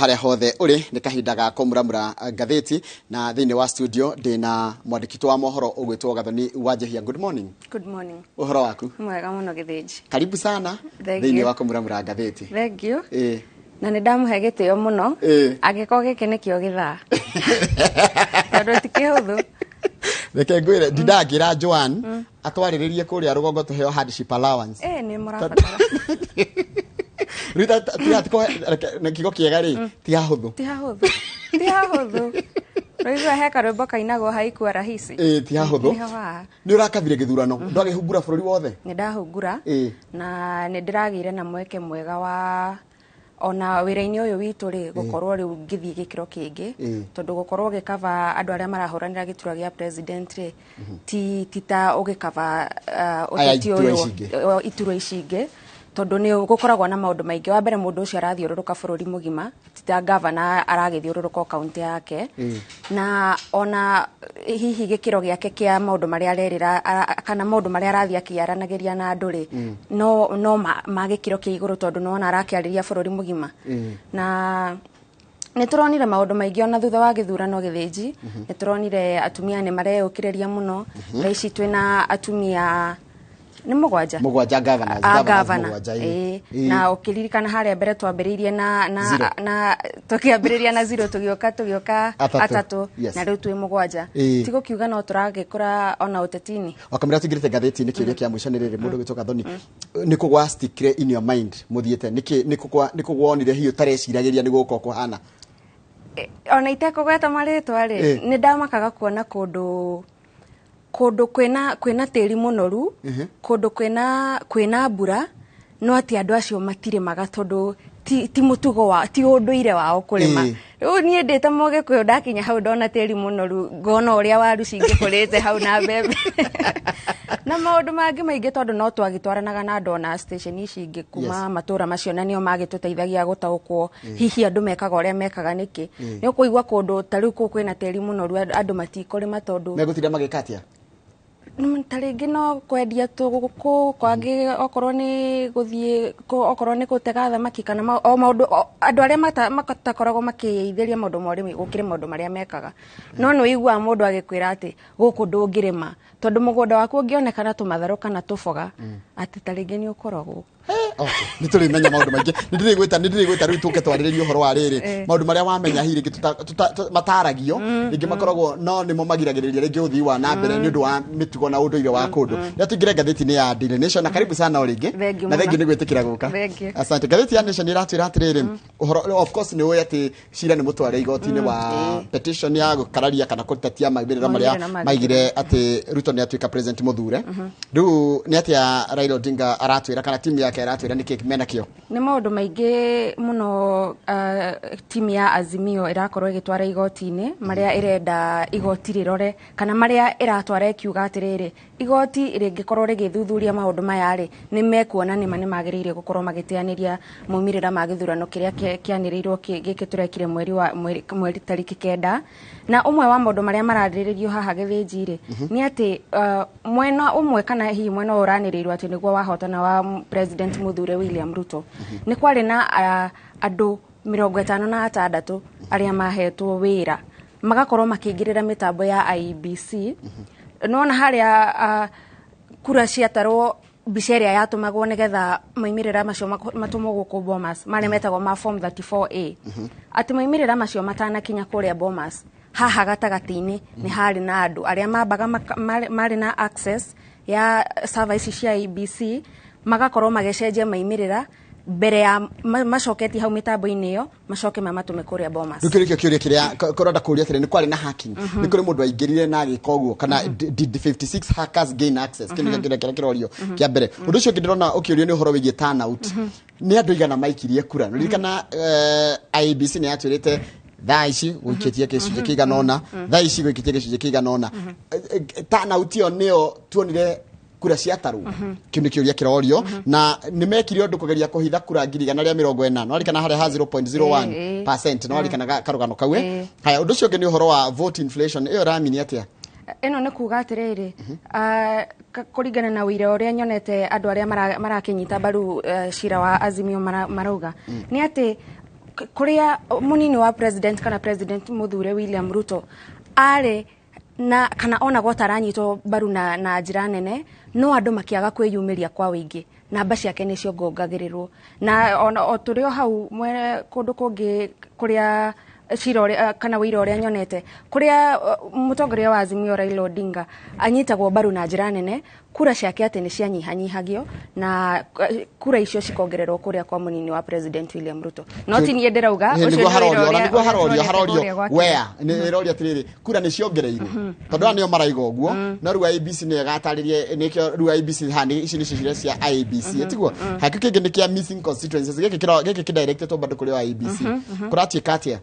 haria hothe uri ni kahinda ga kumuramura ngatheti na thiini wa studio ndina mwandiki wa mohoro ugwitwo Gathoni Wanjihia. Good morning. Good morning. Uhoro waku? Mwega muno Githiji. Karibu sana thiini wa kumuramura ngatheti. Thank you. Na nä ndamuhe gä tä o må no angä korwo gä kä nä kä o gä thaa tondå ti kä hå thå. Reke ngwire ndindangä ra Joan atwarä rä rie kå rä a rå gongo tå heo hardship allowance. Nä må rabatara Rita tigatiko na kigo kiega ri ti hahuthu ti hahuthu Rĩu heka rwĩmbo kainagwo haikuwa rahisi ti hahuthu nĩ ũrakabire gĩthurano ndwagĩhungura bũrũri wothe. Nĩ ndahungura na nĩ ndĩragĩire na mweke mwega wa ona wĩra-inĩ ũyũ witũ rĩ gũkorwo rĩu ngĩthiĩ gĩkĩro kĩngĩ tondũ gũkorwo gĩkava andũ arĩa marahũranĩra gĩturwa gĩa president rĩ ti ta ũgĩkava ũteti ũyũ iturwa ici ingĩ tondu ni gukoragwo na maundu maingi. Wa mbere mundu ucio arathiũrũrũka bũrũri mũgima tita governor aragĩthiũrũrũka kaunti yake na ona hihi gĩkĩro gĩake kĩa maundu marĩa arerĩra kana maundu marĩa arathia akĩaranagĩria na andũ rĩ no magĩkĩro kĩa igũrũ tondu nona arakĩarĩria bũrũri mũgima na nĩ turonire maundu maingi ona thutha wa gĩthurano Githĩnji. Nĩ turonire atumia nĩ mareyũkĩrĩria mũno thaa ici twĩna atumia ni mugwanja governor na ukiririkana haria mbere twambiririe na tukiambiriria na 0 tugioka atatu na riu twi mugwanja tigo kiuga no turagikura ona utetini wakamira tugirite ngatheti-ini kiuria kia mwisho ni riri mundu gitwa Gathoni ni kugwa stick in your mind muthiete ni kugwonire hiyo tareciragiria ni guko kuhana ona itekugweta maritwa ri ni ndamakaga kuona kundu kwina tĩri mũnoru kundu kwina mbura no ati andu acio matirĩmaga tondu ti mutugo wa ti unduire wao kurima. Riu nie ndita Mũgĩkũyũ ndakinya hau ndona tĩri mũnoru ngona ũrĩa waru cingĩkũrĩte hau na mbembe na maundu mangi maingi tondu no twagĩtwaranaga na ndona station ici ingĩ kuma matura macio na nio magĩtũteithagia gũtaũkwo hihi andu mekaga ũrĩa mekaga nĩkĩ nĩ ũkũigua kundu ta rĩu kwĩna tĩri mũnoru andu matikũrĩma tondu megũtira magĩkatia taringi no kwendia tuguku kwangi okorwo ni guthie okorwo ni gutega thamaki kana o maundu andu aria matakoragwo makiithiria maundu morimi gukire maundu maria mekaga no no igua mundu agikwira ati guku ndungirima tondu mugunda waku ungionekana tumatharu kana tuboga ati taringi ni ukoragwo okay ni tuli menya maundu maingi ndirigwita riu tuke twariririe uhoro wa riri maundu maria wamenya hihi mataragio ingi makoragwo no nimo magiragiriria ringi uthii wa na mbere ni undu wa mitugo na unduire wa kundu ya tugire ngatheti-ini ya Daily Nation na karibu sana uringi na thengi ni gwitikira guka asante. Ngatheti ya Nation iratwira atiriri uhoro of course ni uyu ati cira ni mutware igoti-ini wa petition ya gukararia kana kutatia maibirira maria maigire ati Ruto ni atuika president muthure riu ni ati Raila Odinga aratwira kana timu yake aratwira niki mena kio ni maundu maingi muno timu ya Azimio irakorwo igitwara igoti-ini maria irenda igoti rirore kana maria iratwara ikiuga atiriri igoti ringikorwo rigithuthuria maundu maya ri ni mekuona ni magiriire gukorwo magitianiria mumirira ma githurano kiria kianirirwo giki turekire mweri tariki 9 na umwe wa maundu maria marariririo haha Githĩnji ri ni ati mwena umwe kana hihi mwena uranirirwo ati niguo wahotana wa president muthure William Ruto ni kwari na andu 56 aria mahetwo wira magakorwo makingirira mitambo ya IEBC nona haria kura ciatarwo biceria yatumagwo nigetha maimirira macio matumwo guku Bomas mane metagwo ma form 34A ati maimirira macio matanakinya kuria Bomas haha gatagati-ini ni hari na andu aria mabaga mari na access ya service cia IEBC magakorwo magecenjia maimirira mbere ya macoketi hau mitambo-ini iyo macoke mamatume kuria Bomas. Rukirikio kiuria kiria koranda kuria atire ni kwari na hacking ni kuri mundu aingirire na gikoguo kana did 56 hackers gain access kini kiria kirorio kia mbere undu ucio ndirona ukiurio ni uhoro wigie turnout ni andu igana maikirie kura ndirikana IEBC ni atwirite thaa ici gwikitie gicunjĩ kĩigana ũna thaa ici gwikitie gicunjĩ kĩigana ũna turnout iyo nio tuonire kura ciatarwo kiu ni kiuria kirorio na nimekire undu kugeria kuhitha kura ngiri igana ria 40 no arikana haria ha 0.01% no arikana karugano kawe haya undu ucio ni uhoro wa vote inflation iyo ramini atia eno ne kuga atiriri kuringana na wira uria nyonete andu aria marakinyita baru cira wa Azimio marauga ni ati kuria munini wa president kana president muthure William Ruto are na kana ona gotaranyito baru na njira nene no andu makiaga kwiyumiria kwa wingi namba ciake ni ciongongagĩrĩrwo na o turio hau mwere kundu kungi kuria cira kana wira uria nyonete kuria mutongoria wa Azimio Raila Odinga anyitagwo baru na njira nene kura ciake ate ni cianyihanyihagio na kura icio cikongererwo kuria kwa munini wa president William Ruto no ti nie ndirauga ucio harorio where ni roria tiriri kura ni ciongereirwo tondu anio maraiga uguo no ru IBC ni gataririe nikio ru IBC hani ici ni cicire cia IBC tiguo hakiki kingi ni kia missing constituencies giki directed bado kuri wa IBC kuratika atia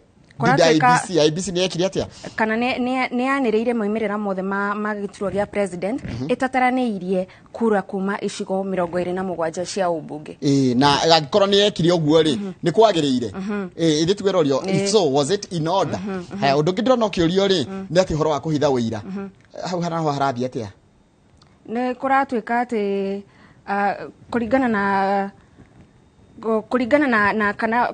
IBC ni ekiri atia kana ne yaniriire moimirira mothe ma gituro gia president itataraniirie kura kuma icigo 27 cia ubunge na gakorwo ni ekiri uguo ri ni kwagiriire ithi twirorio so was it in order haya undu ngindiro no kiurio ri ni ati horo wa kuhitha wira hau hana harathi atia ne kuratwika ati kuringana na kana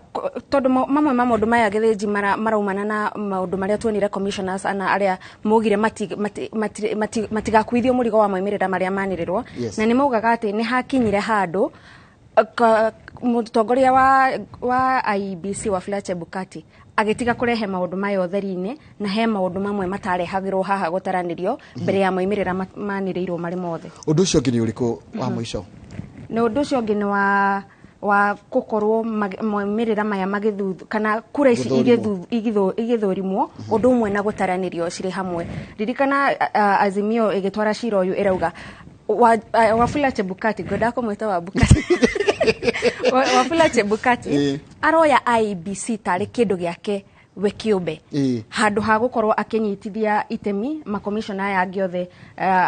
tondu mamwe maundu maya githinji maraumana na maundu maria tuonire commissioners ana aria mogire matigakuithio murigo wa moimirira maria manirirwo na ni maugaga ati ni hakinyire handu mutongoria wa IBC wa Chebukati agitiga kurehe maundu maya otheri-ini na he maundu mamwe matarehagirwo haha gutaranirio mbere ya moimirira manirirwo mari mothe undu ucio ngi ni uriku wa muico no undu ucio ngi ni wa kukorwo moimirira maya magithuthu kana kura ici igithurimwo undu umwe na gutaranirio ciri hamwe ririkana Azimio igitwara cira uyu irauga Wafula Chebukati goda komweta wa Bukati Wafula Chebukati aroya IBC tari kindu giake we kiumbe handu ha gukorwo akinyitithia itemi makomishona yangi othe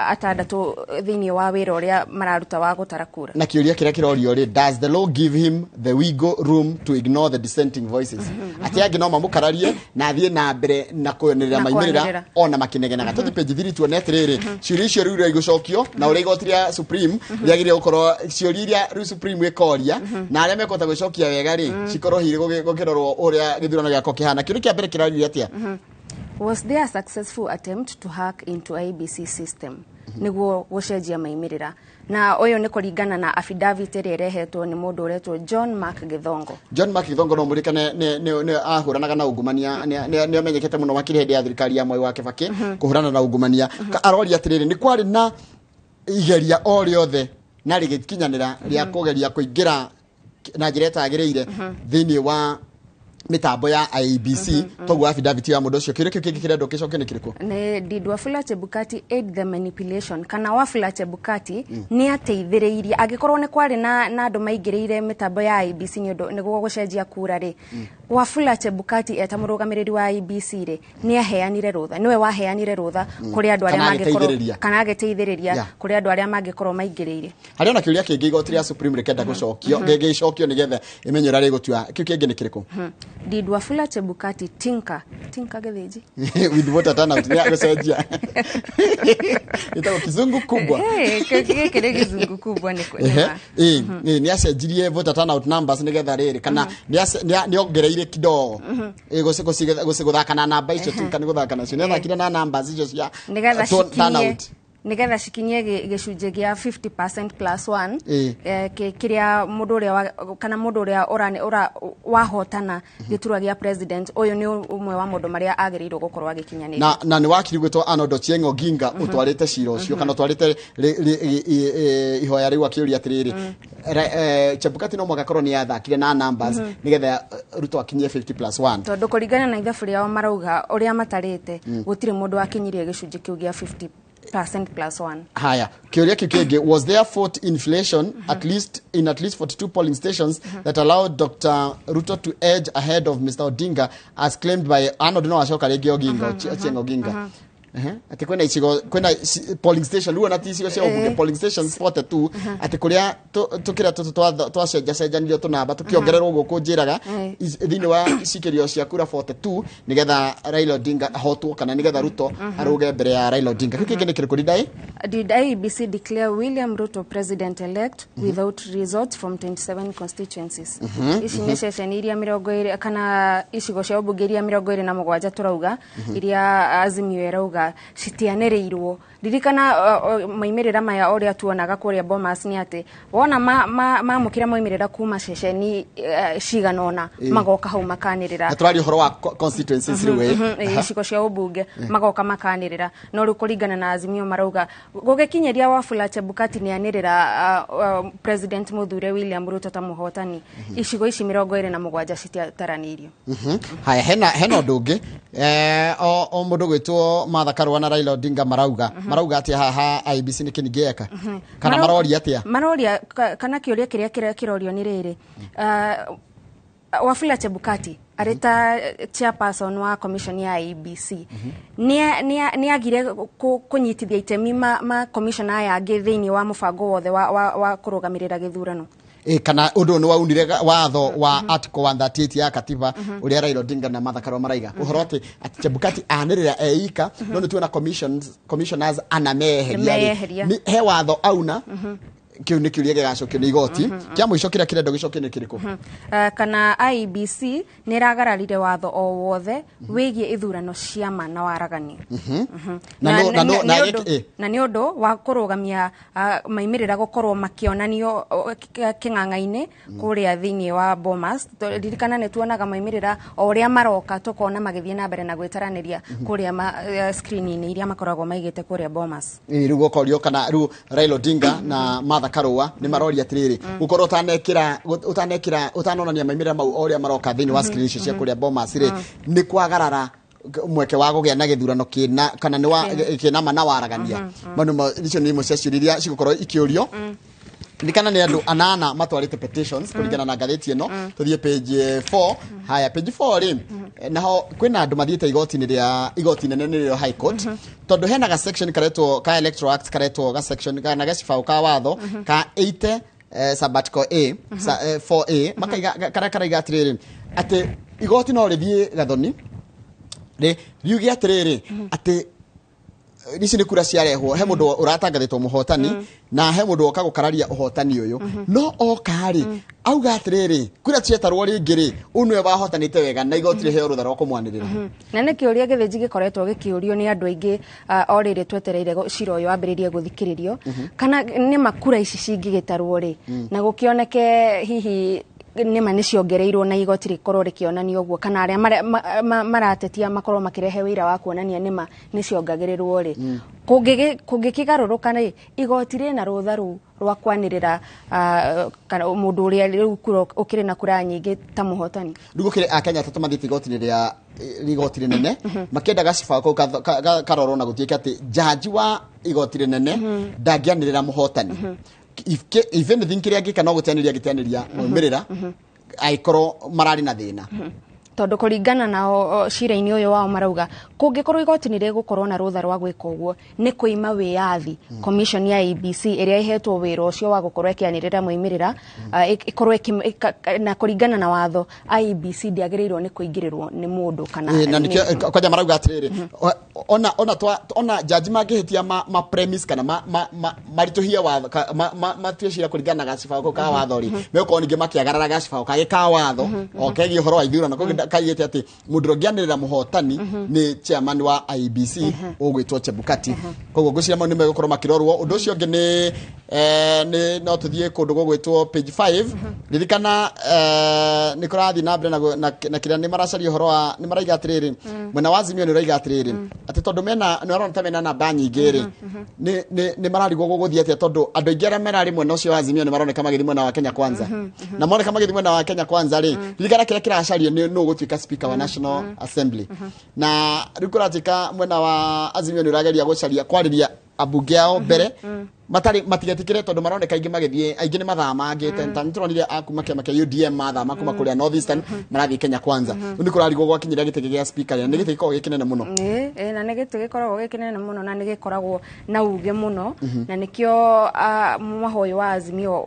atandatu thini wa wira uria mararuta wa gutara kura na kiuria kiria kirorio ri does the law give him the wiggle room to ignore the dissenting voices ati yangi no mamukararie na athie na mbere na kuonerera maimirira ona makinegenaga tuthi page 3 tuonete riri ciuria icio riu igocokio na uria igotiria supreme riagiria gukorwo ciuria iria riu supreme ikoria na aria mekota gucokia wega ri cikorwo hiri gukirorwo uria githurano giako kihana was there a successful attempt to hack into IBC system niguo gucenjia maimirira na uyu ni kuringana na affidavit iri irehetwo ni mundu uretwo John Mark Githongo no murikane ne ahuranaga na ungumania ne amenyekete muno wakiri hindi ya thirikari ya Mwai wa Kibaki kuhurana na ungumania arori atiriri ni kwari na igeria o riothe na rigikinyanira ria kugeria kuingira na njira itagiriire thini wa mitambo ya IBC togu affidavit ya mundu ucio kireke kirendo kicoke ni kiriko ne did Wafula Chebukati aid the manipulation kana Wafula Chebukati ni ateithiriirie agikorwo ne kwari na andu maingiriire mitambo ya IBC niguo gucenjia kura ri Wafula Chebukati eta murugamiriri wa IBC ri ni aheanire rutha niwe waheanire rutha kuri andu aria magikorwo kana ageteithiriria kuri andu aria magikorwo maingiriire hari ona kiuria kingi igotria supreme rekenda gucokio gege icokio nigetha imenyera ri gutua kiu kingi ni kiriko did Wafula Chebukati tinka githinji with voter turnout ni agucenjia itago kizungu kubwa kile kizungu kubwa ni acenjirie voter turnout numbers nigetha riri kana ni ongereire kidogo guthakana na namba icio tinka ni guthakana cio ni thakire na numbers icio cia turnout nigetha cikinyie gicunje gia 50% plus 1 kiria mundu uria kana mundu uria wahotana giturwa gia president uyu ni umwe wa mundu maria agirirwo gukorwa gikinyanira na ni wakiri gwitwo Arnold Ochieng Oginga utwarite ciro ucio kana utwarite ihoya riu akiuria atiriri Chebukati no mwagakorwo ni yathakire na numbers nigetha Ruto akinyie 50 plus 1 tondu kuringana na ithabu riao marauga uria matarite gutire mundu akinyirie gicunje kiu gia 50% plus 1. Haya, kiuria kikege was there fought inflation at least 42 polling stations that allowed Dr. Ruto to edge ahead of Mr. Odinga as claimed by Arnold Ochoka Oginga Ochieng Oginga. Ati kwena polling station luo na tisigo cia ubunge polling stations 42 ati kuria tukira twacenja ndio tunamba tukiongererwo guku njiraga thini wa cikirio cia kura 42 nigetha Raila Odinga ahotwo kana nigetha Ruto aruge mbere ya Raila Odinga kingi ni kiriko dai Did IEBC declare William Ruto president-elect without results from 27 constituencies? Ici nĩ ceceni iria 20 kana icigo cia ũmbunge iria 27 turauga iria Azimio irauga citianĩrĩirwo. Ririkana moimĩrĩra maya ũrĩa tuonaga kũrĩa Bomas nĩ atĩ wona mamũkĩra moimĩrĩra kuma ceceni ciganona magoka hau makanĩrĩra. Tũrari ũhoro wa constituencies rĩu icigo cia ũmbunge magoka makanĩrĩra. No rĩu kũringana na Azimio marauga gũgĩkinyeria Wafula Chebukati nĩanĩrĩra President Mũthure William Ruto ta mũhotani. Icigo ici 27 citiataranĩirio. Haya hena ũndũ ũngĩ o mũndũ gwĩtwo Martha Karũa na Raila Odinga marauga atĩa haha IEBC nĩ kĩnigĩeka kana maroria atĩa? Maroria kana kĩũria kĩrĩa kĩrorio nĩ rĩrĩ. Wafula Chebukati areta chairperson wa commission ya IEBC ni agire kunyitithia itemi ma commission aya angĩ thĩinĩ wa mũbango wothe wa kũrũgamĩrĩra gĩthurano. Kana ũndũ nĩ waunire watho wa article 138 ya katiba ũrĩa Raila Odinga na Martha Karũa maraiga ũhoro atĩ Chebukati anĩrĩra eika no nĩ tuona commissioners anameheria ni he watho auna kiu nĩ kiuria gĩgacokio nĩ igoti kĩa mũico kĩrĩa kĩrenda gĩcokio nĩ kĩrĩkũ? Kana IEBC nĩ ĩragararire watho o wothe wĩgiĩ ithurano cia ma na waragania. Na nĩ ũndũ wa kũrũgamia maimĩrĩra gũkorwo makĩonanio kĩng'ang'a-inĩ kũrĩa thĩinĩ wa Bomas. Ririkana nĩ tuonaga maimĩrĩra o ũrĩa maroka tũkona magĩthiĩ na mbere na gwĩtaranĩria kũrĩa screen-inĩ iria makoragwo maigĩte kũrĩa Bomas. Rĩu gũkorio kana rĩu Raila Odinga na Martha Karũa nĩ maroria atĩrĩrĩ gũkorwo utanonania maimĩrĩra mau o ũrĩa maroka thĩinĩ wa screen cia kũrĩa Bomas rĩ nĩ kwagarara mweke wa gũgĩa na gĩthurano kana nĩ wa kĩna ma na waragania. Maũndũ icio nĩ imwe cia ciũria iria cigũkorwo ikĩũrio. Ririkana nĩ andũ 8 matwarĩte petitions kũringana na ngathĩti ĩno. Tũthiĩ page 4. Haya page 4 rĩ naho kwĩna andũ mathiĩte igoti nene nĩrĩo High Court tondũ hena ga section karetwo ka Electoral Act karetwo ga section kana gacibao ka watho ka 80 sabbatical A 4A makaiga karaiga atĩrĩrĩ atĩ igoti no rĩthiĩ gathoni riuge atĩrĩrĩ atĩ ici nĩ kura ciarehwo he mũndũ ũratangathĩtwo mũhotani na he mũndũ oka gũkararia ũhotani ũyũ no okarĩ auga atĩrĩrĩ kura cietarwo rĩngĩ rĩ ũnwe wahotanĩte wega na igoti rĩheo rũtha rwa kũmwanĩrĩra. Na nĩ kĩũria gĩthĩnji gĩkoretwo gĩkĩũrio nĩ andũ aingĩ o rĩrĩ twetereire cira ũyũ wambĩrĩrie gũthikĩrĩrio kana nĩ makura ici cingĩgĩtarwo rĩ na gũkĩoneke hihi nĩma nĩ ciongereirwo na igoti rĩkorwo rĩkĩonania ũguo kana arĩa maratetia makorwo makĩrehe wĩra wa kuonania nĩma nĩ ciongagĩrĩrwo rĩ kũngĩkĩgarũrũka rĩ igoti rĩna rũtha rũu rwa kwanĩrĩra kana mũndũ ũrĩa rĩu ũkĩrĩ na kura nyingĩ ta mũhotani. Rĩu gũkĩrĩ Akenya atatũ mathiĩte igoti-inĩ rĩa igoti rĩnene makĩenda gacibao kau karorwo na gũtuĩke atĩ jaji wa igoti rĩnene ndangĩanĩrĩra mũhotani. If anything kĩrĩa angĩka no gũteanĩria moimĩrĩra aikorwo mararĩ na thĩna. Tondũ kũringana na cira-inĩ ũyũ wao marauga kũngĩkorwo igoti nĩ rĩgũkorwo na rũtha rwa gwĩka ũguo nĩ kũima wĩyathi commission ya IEBC ĩrĩa ĩhetwo wĩra ũcio wa gũkorwo ĩkĩanĩrĩra moimĩrĩra ĩkorwo na kũringana na watho IEBC ndĩagĩrĩirwo nĩ kũingĩrĩrwo nĩ mũndũ kana na nĩkĩo kwanja marauga atĩrĩrĩ ona jaji mangĩhĩtia ma premise kana maritũhia watho matue cira kũringana na gacibao ka watho rĩ megũkorwo ningĩ makĩagarara gacibao kagĩ ka watho okegi ũhoro wa ithurano kaigĩte atĩ mũndũ ũngĩanĩrĩra mũhotani nĩ chairman wa IEBC ũgwĩtwo Chebukati. Koguo ngwĩciria mau nĩ megũkorwo makĩrorwo. Ũndũ ũcio ũngĩ nĩ no tũthiĩ kũndũ gũgwĩtwo page 5 ririkana nĩ kũrathiĩ na mbere na kĩrĩa nĩ maracaria ũhoro wa nĩ maraiga atĩrĩrĩ mwena wa Azimio nĩ ũraiga atĩrĩrĩ atĩ tondũ nĩ arona ta mena namba nyingĩ rĩ nĩ mararigwo gũgũthiĩ atĩa tondũ andũ aingĩ arĩa merarĩ mwena ũcio wa Azimio nĩ maroneka magĩthiĩ mwena wa Kenya Kwanza na moneka magĩthiĩ mwena wa Kenya Kwanza rĩ ririkana kĩrĩa kĩracario nĩ gũtuĩka speaker wa National Assembly na rĩu kũratuĩka mwena wa Azimio nĩ ũrageria gũcaria kwarĩria abunge ao mbere matigetikire tondu maroneka ingi magithie aingi ni mathamangite nturonire akuma kiama kia UDM mathama kuma kuria North Eastern marathi Kenya Kwanza ni kurarigwo gwakinyira gitege gia speaker ni gitege gikoragwo gikinene muno na ni gitege gikoragwo gikinene muno na ni gikoragwo na uge muno na nikio mahoyo wa Azimio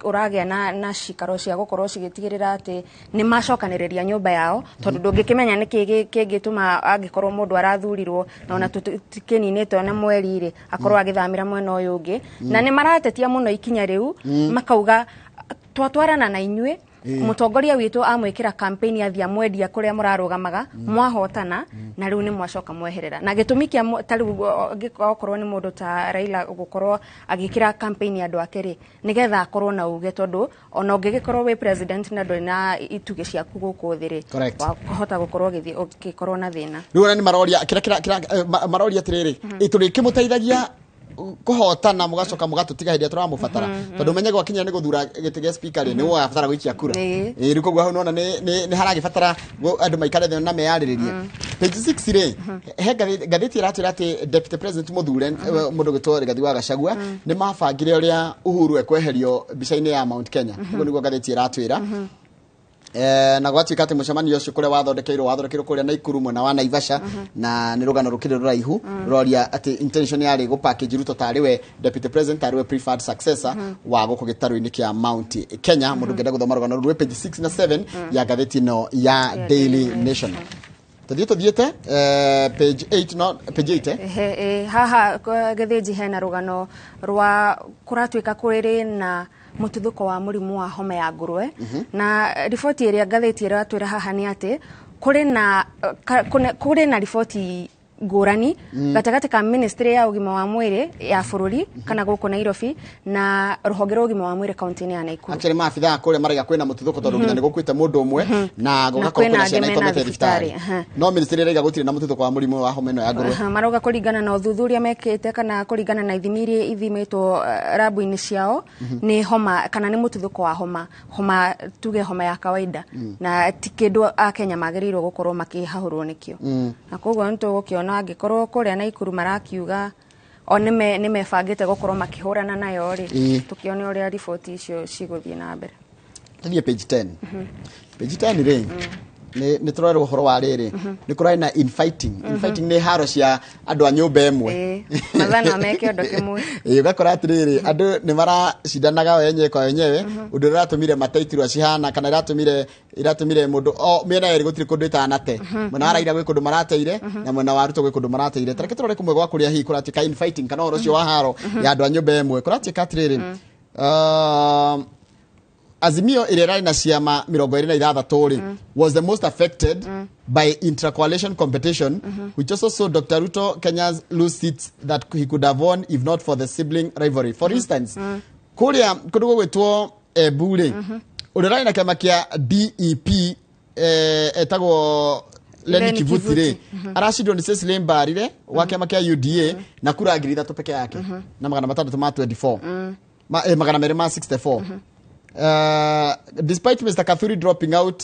uragia na shikaro cia gukorwo cigitigirira ati ni macokaniriria nyumba yao tondu ndungikimenya niki kingituma angikorwo mundu arathurirwo na ona tukininitwo na mweri ri akorwo agithamira mwena uyu ungi na ni maratetia muno ikinya riu makauga twatwarana na inyue mutongoria witu amwikira campaign ya thia mwendia kuria murarugamaga mwahotana na riu ni mwacoka mweherera na gitumi kia tariu gikorwo ni mundu ta Raila gukorwo agikira campaign ya andu akeri nigetha akorwo na uge tondu ona ungigikorwo we president na nduri na ituge ciaku guku thiri wahota gukorwo gikorwo na thina riu ona ni maroria maroria tiriri ituri kimuteithagia kuhotana mugacoka mugatutiga hindi turamubatara tondu menye gwakinya ni guthura gitege speaker ni wo abatara gwikia kura ri kogwa hu nona ni haragibatara andu maikare thio na meyariririe page 6 ri he gatheti iratwira ati deputy president muthure mundu gitore gathi wa Gachagua ni mabangire uria Uhuru ekweherio bica-ini ya Mount Kenya ugo niguo gatheti iratwira na gwatuika ati mucemanio ucio kuria wathondekeirwo kuria na Ikuru mwena wa Naivasha na ni rugano rukire ruraihu roria ati intention yari go package Ruto tariwe deputy president tariwe preferred successor wa guko gitaru-ini kia Mount Kenya mundu ngenda guthoma rugano rwe page 6 na 7 ya gatheti no ya Daily Nation tuthiete page 8 no page 8 haha gatheji hena rugano rwa kuratuika kuriri na mututhuko wa murimu wa homa ya ngurwe na ripoti iria gatheti iratwira haha ni ati kuri na ripoti ngurani gatagati ka ministry ya ugima wa mwiri ya bururi kana guku Nairobi na ruhonge rwa ugima wa mwiri kaunti-ini ya Nakuru akiri maabitha kure maraiga kwina mututhuko tondu nginya ni gukwite mundu umwe na gugakorwo kwina ciana ikomete thibitarĩ no ministry iria gutire na mututhuko wa murimu wa homa ino ya ngurwe marauga kuringana na uthuthuria mekite kana kuringana na ithimi ithimitwo labu-ini ciao ni homa kana ni mututhuko wa homa tuge homa ya kawaida na tikindu a Kenya magiriirwo gukorwo makihahurwo nikio na koguo ntu gukiona angikorwo kuria na Ikuru marakiuga o nimebangite gukorwo makihurana nayo ri tukione uria ripoti icio ciguthie na mbere thie page 10 page 10 ri ni turarwo horo wa riri ni kurai na infighting ni haro cia andu a nyumba emwe mathana meke undu kimwe ugakora atiriri andu ni maracindanaga wenyewe kwa wenyewe undu ratumire mataitirwa cihana kana iratumire mundu miena eri gutiri kundu itanate mwena wa Raila gwi kundu marateire na mwena wa Ruto gwi kundu marateire tareke turore kumwe gwa kuria hi kuratika infighting kana horo cio wa haro ya andu a nyumba emwe kuratika atiriri Azimio irerari na ciama 26 was the most affected by intra-coalition competition, which also saw Dr. Ruto Kenya's lose seats that he could have won if not for the sibling rivalry. For instance, kuria kudugo wetwo bure urerari na kiama kia DEP etagwo Lenny Kivutire arashidwo ni Cecily Mbarire wa kiama kia UDA na kura ngiri 3 peke yake na magana 324 magana 264 despite Mr. Kathuri dropping out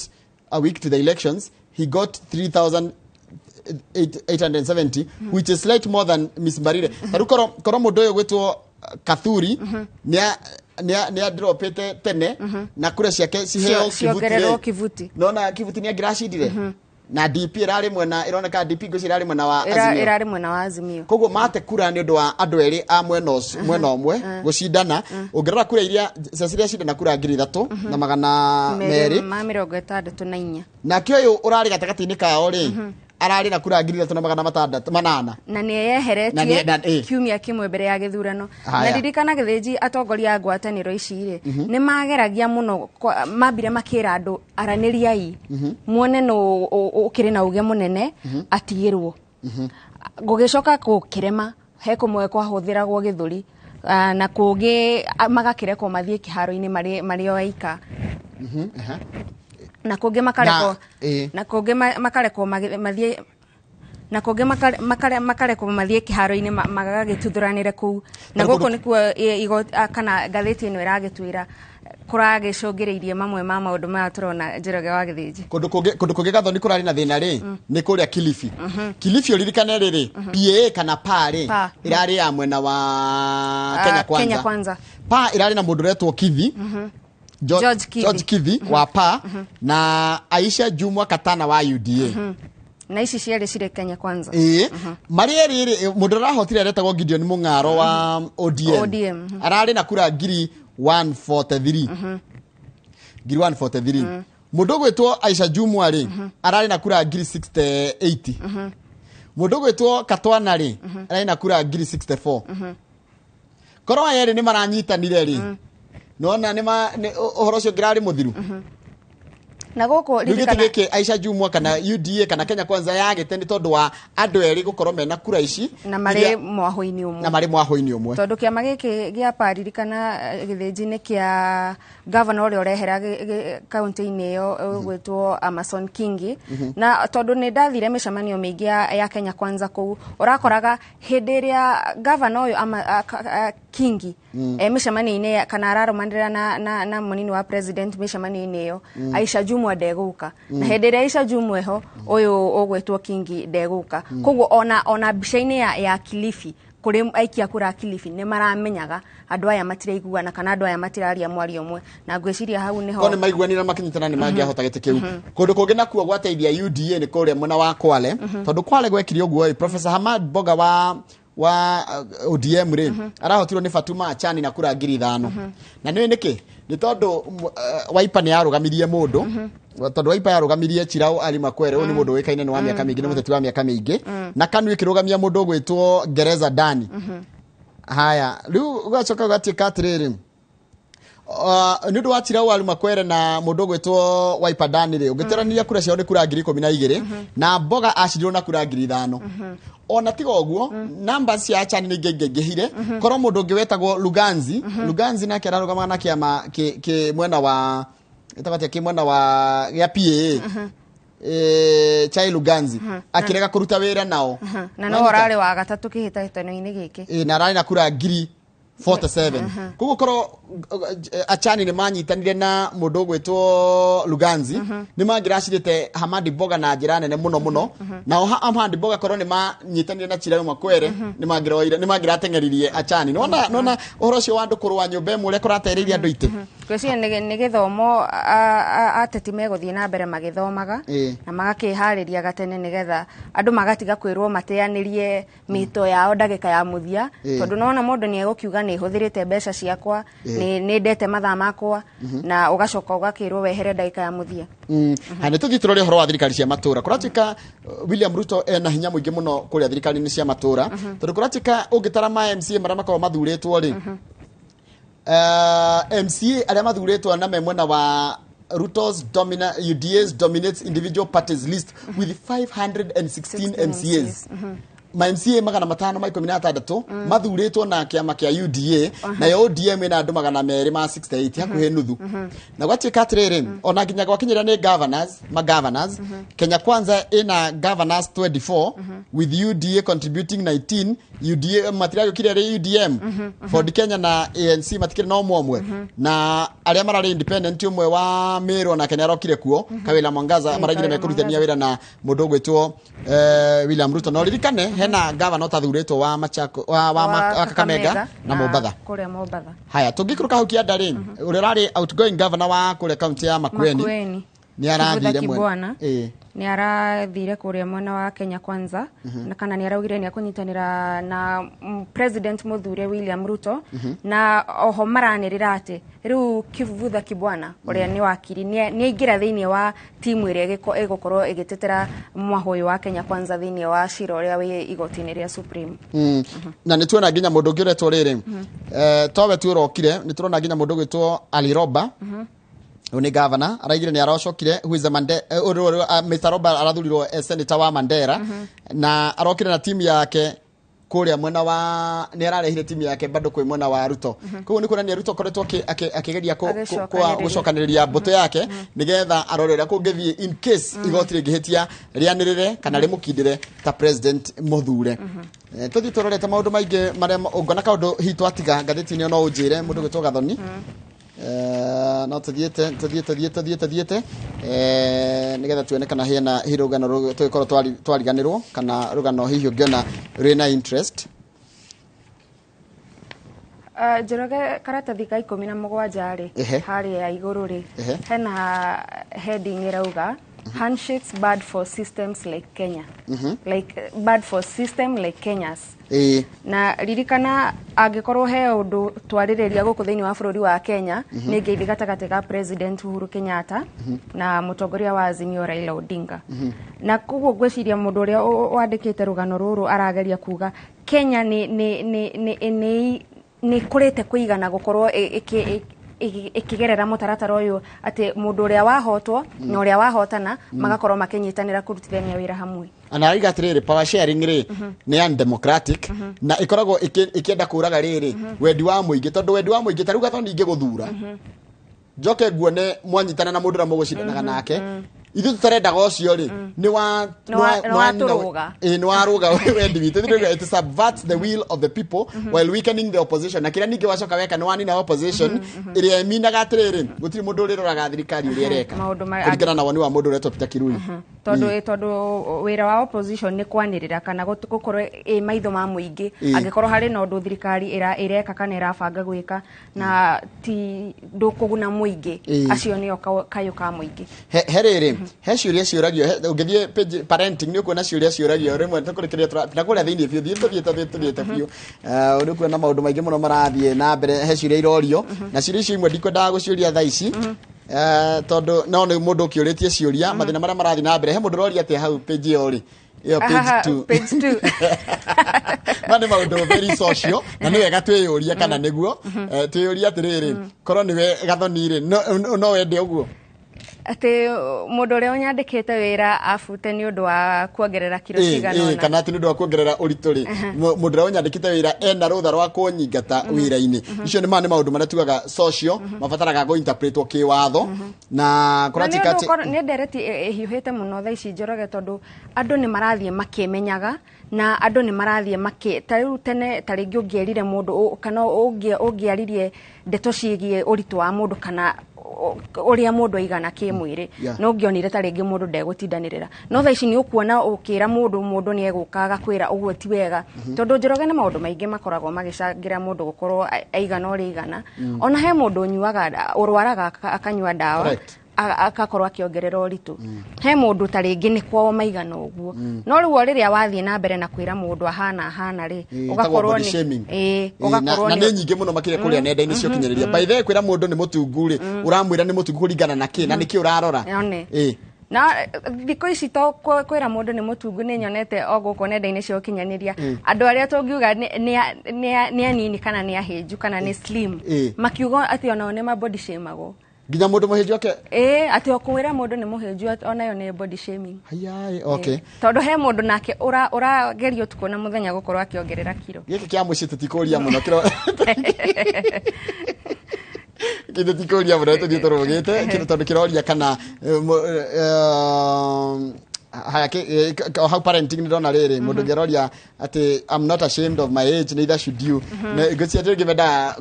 a week to the elections, he got 3,870, which is slightly more than Ms. Mbarire. Koro mudoyo gwetwo Kathuri nia dropete tene na kura ciake ciheo Kivuti. Nona Kivuti ni agirashidire. Na DP irari mwena ironeka DP goci irari mwena wa Azimio irari mwena wa Azimio koguo mate kura ni undu wa andu eri a mwena omwe gucindana ungirora kura iria Cecilia cindana kura ngiri 3 na magana meri ma 64 na kio uyu urari gatagati-ini kao ri arari na kura ngiri 3 na magana 8 na ni yeheretie kiumia kimwe mbere ya githurano na ririkana githinji atongoria a ngwataniro ici ri ni mageragia muno mambire makira andu araniriai muone no ukiri na uge munene atigirwo gugicoka gukirema he kumwe kwa huthiragwo githuri na kugi magakireko mathie kiharo-ini mari oika na kungi makareko na kungi makareko mathie na kungi makareko mathie kiharo-ini magagituthuranire ku na guku nikuo kana gatheti ino iragitwira kuragicungiriirie mamwe ma maundu maya turona Njoroge wa Githĩnji. Kundu kungi Gathoni kurari na thina ri ni kuria Kilifi. Kilifi uririkane riri PA kana pari irari ya mwena wa Kenya Kwanza. Pa irari na mundu retwo Kithi. George Kithi wa pa na Aisha Jumwa Katana wa UDA. Na ici ciarĩ cirĩ Kenya Kwanza. Mari riri mundu rahotire retagwo Gideon Mung'aro wa ODM. Arari na kura ngiri 143. Ngiri 143. Mundu gwetwo Aisha Jumwa ri arari na kura ngiri 6080. Mundu gwetwo Katwana ri arari na kura ngiri 64. Korwa yeri ni maranyitanire ri. Nona ni uhoro cio ngirari muthiru. Na goko ririkana Aisha Jumwa kana UDA kana Kenya Kwanza yagite ni tondu wa andu eri gukorwo mena kura ici na mari mwaho-ini umwe tondu kiama giki gia paririkana Githĩnji ni kia governor uri orehera county-ini iyo gwetwo Amason Kingi na tondu ni ndathire micemanio mingi ya Kenya Kwanza kou urakoraga hindi ria governor uyu Kingi micemanio-ini kana ararumanira na munini wa president micemanio-ini iyo Aisha Jumwa ndeguka na hindi ria Aisha Jumwa ho uyu ogwetwo Kingi ndeguka koguo ona bica-ini ya Kilifi kuri aikia kura Kilifi ni maramenyaga andu aya matiraiguana kana andu aya matiraria mwari umwe na ngwiciria hau niho kone maiguanira makinyitana ni mangiahota gite kiu kundu kungi nakuo gwateithia UDA ni kuria mwena wa Kwale tondu Kwale gwekire uguo Professor Hamad Boga wa ODM ri arahotirwo ni Fatuma Achani na kura ngiri 5 na ni niki ni tondu Wiper ni yarugamirie mundu tondu Wiper yarugamirie Chirau Ali Makwere ni mundu wikaine ni wa miaka mingi ni muteti wa miaka mingi na kanu ikirugamia mundu gwetwo Gereza Dani haya riu ugacoka gatika atiriri nundu wa Chirau Ali Makwere na mundu gwetwo Wiper Dani ri ugiterania kura cio ni kura ngiri 12 na Boga acirirwo na kura ngiri 5 ona tigo guo numbers cia Achani ni ngegehire korwo mundu ungi wetagwo Luganzi na kera rugama na kiama ki mwena wa etagate ki mwena wa ya PA Chai Luganzi akirega kuruta wira nao na no orari wa gatatu kihitahitano-ini giki na rari na kura ngiri 47 kuko koro Achani ni manyitanire na mundu gwetwo Luganzi ni mangiracirite Hamadi Boga na njira nene muno na Hamadi Boga koro ni manyitanire na Chirau Makwere ni mangiratengererie Achani nona uhoro cio wandu kurwa nyumba imwe ure kuratereria andu ite kwiciria ni githomo ateti meguthie na mbere magithomaga na magakihariria gatene nigetha andu magatiga kwirwo mateanirie mito yao ndagika ya muthia tondu nona mundu ni egukiuga ni huthirite mbeca ciakwa ni ndete mathaa makwa na ugacoka ugakirwo wehere ndagika ya muthia hane tuthi turore horo wa thirikari cia matura kuratika William Ruto ena hinya muingi muno kuria thirikari ni cia matura tondu kuratika ungitara ma MCA maria makao mathuritwo ri MCA aria mathuritwo na memwena wa Ruto's UDA's dominates individual parties list with 516 MCAs. Ma MCA magana matano ma 16 mathuritwo na kiama kia UDA na yo ODM ina andu magana meri ma 68 hakuhe nuthu na gwatika atiriri ona nginya gwakinyira ni governors Kenya Kwanza ina governors 24 with UDA contributing 19 UDA material kire ri UDM for Kenya na ANC matikire no momwe na aria marari independent umwe wa Meru na Kenya rokire kuo Kawira Mwangaza maragire mekurutania wira na mundu gwetwo William Ruto no ririkane hena governor tathuritwo wa Machako wa Kakamega na Mombatha kuria Mombatha haya tungikuruka hukia ndari urarari outgoing governor wa kuria county ya Makueni ni arathire mwana ni arathire kuria mwena wa Kenya Kwanza na kana ni araugire ni akunyitanira na president muthure William Ruto na oho maranirira ati riu Kivutha Kibwana uria ni wakiri ni ingira thiini wa timu iria igukorwo igitetera mwahoyo wa Kenya Kwanza thiini wa cira uria wi igoti-ini ria Supreme na ni tuona nginya mundu ngiretwo riri towe tu rokire ni turona nginya mundu gwitwo Ali Roba uni governor araigire ni arocokire huiza Mr. Roba arathurirwo senator wa Mandera na arokire na timu yake kuria mwena wa ni ararehire timu yake bado kwi mwena wa Ruto koguo ni kuonania Ruto koretwo akigeria kwa gucokaniriria mboto yake nigetha arorera kungethie in case igoti ringihitia rianirire kana rimukindire ta president muthure tuthi turorete maundu maingi maria ungona kaundu hitu atiga ngatheti-ini no unjire mundu gwitwo Gathoni no tuthiete nigetha tuone kana hena hirugano tukorwo twariganirwo kana rugano hihi ungiona rina interest. Njoroge karatathi ka 17 ri hari ya iguru ri hena heading irauga handshakes bad for systems like Kenya. Like bad for system like Kenya's. Na ririkana angikorwo he undu twaririria guku thiini wa bururi wa Kenya ni ngeithi gatagati ka President Uhuru Kenyatta na mutongoria wa Azimio Raila Odinga. Na koguo gweciria mundu uria wandikite rugano ruru arageria kuga Kenya ni kurete kuigana gukorwo ikigerera mutaratara uyu ati mundu uria wahotwo na uria wahotana magakorwo makinyitanira kurutithania wira hamwe. Ana aiga atiriri power sharing ri ni undemocratic na ikoragwo ikienda kuraga riri wendi wa muingi tondu wendi wa muingi taruga to ningi guthura njoke guone mwanyitana na mundu ra mugucindanaga nake ithu tutarenda gocio ri ni wa ruga wendi witu it subverts the will of the people while weakening the opposition na kira ningi wacoka weka ni wani na opposition iria minaga atiriri gutiri mundu uriroraga thirikari uria reka kuringana na wani wa mundu uretwo Peter Kirui tondu wira wa opposition ni kwanirira kana gukorwo maitho ma muingi angikorwo hari na undu thirikari ireka kana irabanga gwika na ti ndukuguna muingi acio ni kayo ka muingi herere he ciuria ciuragio ungithie parenting ni ukuona ciuria ciuragio rimwe tukurikiria na kuria thiini biu thiete biu uri kuona maundu maingi muno marathie na mbere he ciuria irorio na ciuria icio imwe ndikwendaga guciuria thaa ici tondu no ni mundu kiuritie ciuria mathina maria marathi na mbere he mundu roria ati hau page yo ri yo page 2 mane maundu very social na ni wega twiyuria kana niguo twiyuria atiriri korwo niwe gathoni ri no wende uguo ati mundu uria unyandikite wira afute ni undu wa kuongerera kiro cigana ona kana ati ni undu wa kuongerera uritu ri mundu uria unyandikite wira ena rutha rwa kunyingata wira-ini icio ni maundu maria tugaga social mabataraga go interpretwo kiwatho na kuratika ni ndereti hiuhite muno thaa ici Njoroge tondu andu ni marathie makimenyaga na andu ni marathie tariu tene taringi ungierire mundu kana ungiaririe ndeto ciigie uritu wa mundu kana uria mundu aigana kimwiri no ngionire taringi mundu ndegutindanirira no thaa ici ni ukuona ukira mundu ni egukaga kwira uguo ti wega tondu Njoroge na maundu maingi makoragwo magicangira mundu gukorwo aigana uri igana ona he mundu unyuaga urwaraga akanyua dawa akakorwo akiongerera uritu he mundu taringi ni kwao maigana uguo no riu riria wathie na mbere na kwira mundu ahana ri ugakorwo ni ugakorwo ni nyingi muno makire kuria nenda-ini cio kinyiriria by the way kwira mundu ni mutungu ri uramwira ni mutungu kuringana na ki na niki urarora na thiko ici to kwira mundu ni mutungu ni nyonete oguko nenda-ini cio kinyaniria andu aria tungiuga ni anini kana ni ahinju kana ni slim makiuga ati ona one ma body shame ginya mundu muhinju ake ati okwira mundu ni muhinju ona yo ni body shaming hayai okay tondu he mundu nake uragerio tuko na muthenya gukorwo akiongerera kiro giki kia muci tutikuria muno kiro kinde tikuria muno tugitorogete kiro tondu kiroria kana how parenting ni dona rere mundu geroria ati I'm not ashamed of my age neither should you na gocia tige meda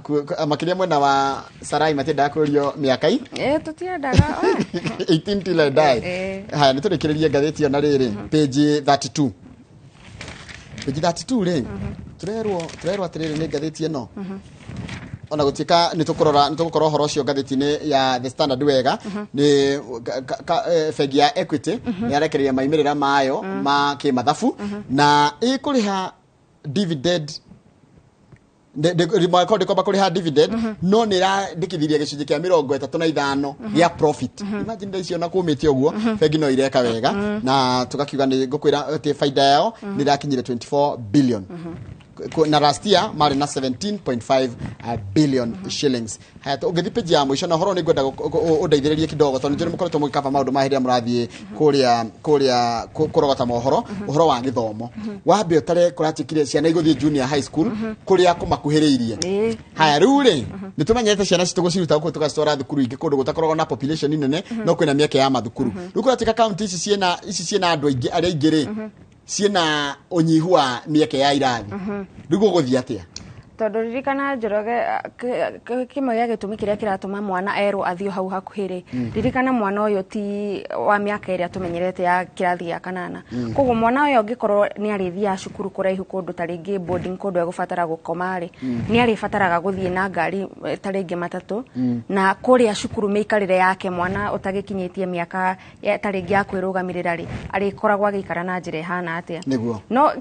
makiria mwena wa Sarai matenda kurio miakai tutiendaga 18 till I die haya niturikireria gatheti yo na rere page 32 ri turerwo atiriri ni gatheti eno ona gutika nitukorora horo cio gatheti-ini ya The Standard wega ni fegi ya Equity ni arekereria maimirira mayo ma kimathabu na ikuriha dividend record ko bakuriha dividend no ni ra ndikithiria gicunji kia 35 ya profit imagine ndio na kumite uguo fegi no ireka wega na tukakiuga ni gukwira ati faida yao ni rakinyire 24 billion na last year mari na 17.5 billion shillings hata ugethi page ya mwisho na horo ni gwenda undeithiririe kidogo tondu njuri mukoretwo mugikaba maundu mahiria murathie kuria kurogota mohoro uhoro wa githomo wambe utare kuratikire ciana iguthie junior high school kuria kumakuhiriirie haya riu ri nitumenyete ciana cituguciruta guko tukastora thukuru ingi kundu gutakoragwo na population nene no kwina mieke ya mathukuru riu kuratika county ici ciena andu aingi aria ingiri ciena unyihu wa mieke ya irathi riu guguthia atia tondu ririkana Njoroge kimwe gya gitumi kiria kiratuma mwana erwo athio hau hakuhiri ririkana mwana uyu ti wa miaka iria tumenyerete ya kirathi ya kanana koguo mwana uyu ngikorwo ni arithia cukuru kuraihu kundu taringi boarding kundu egubatara gukoma ri ni aribataraga guthie na ngari taringi matatu na kuria cukuru meikarire yake mwana utagikinyitie miaka taringi ya kwirugamirira ri arikoragwa gikara na njira hana atia no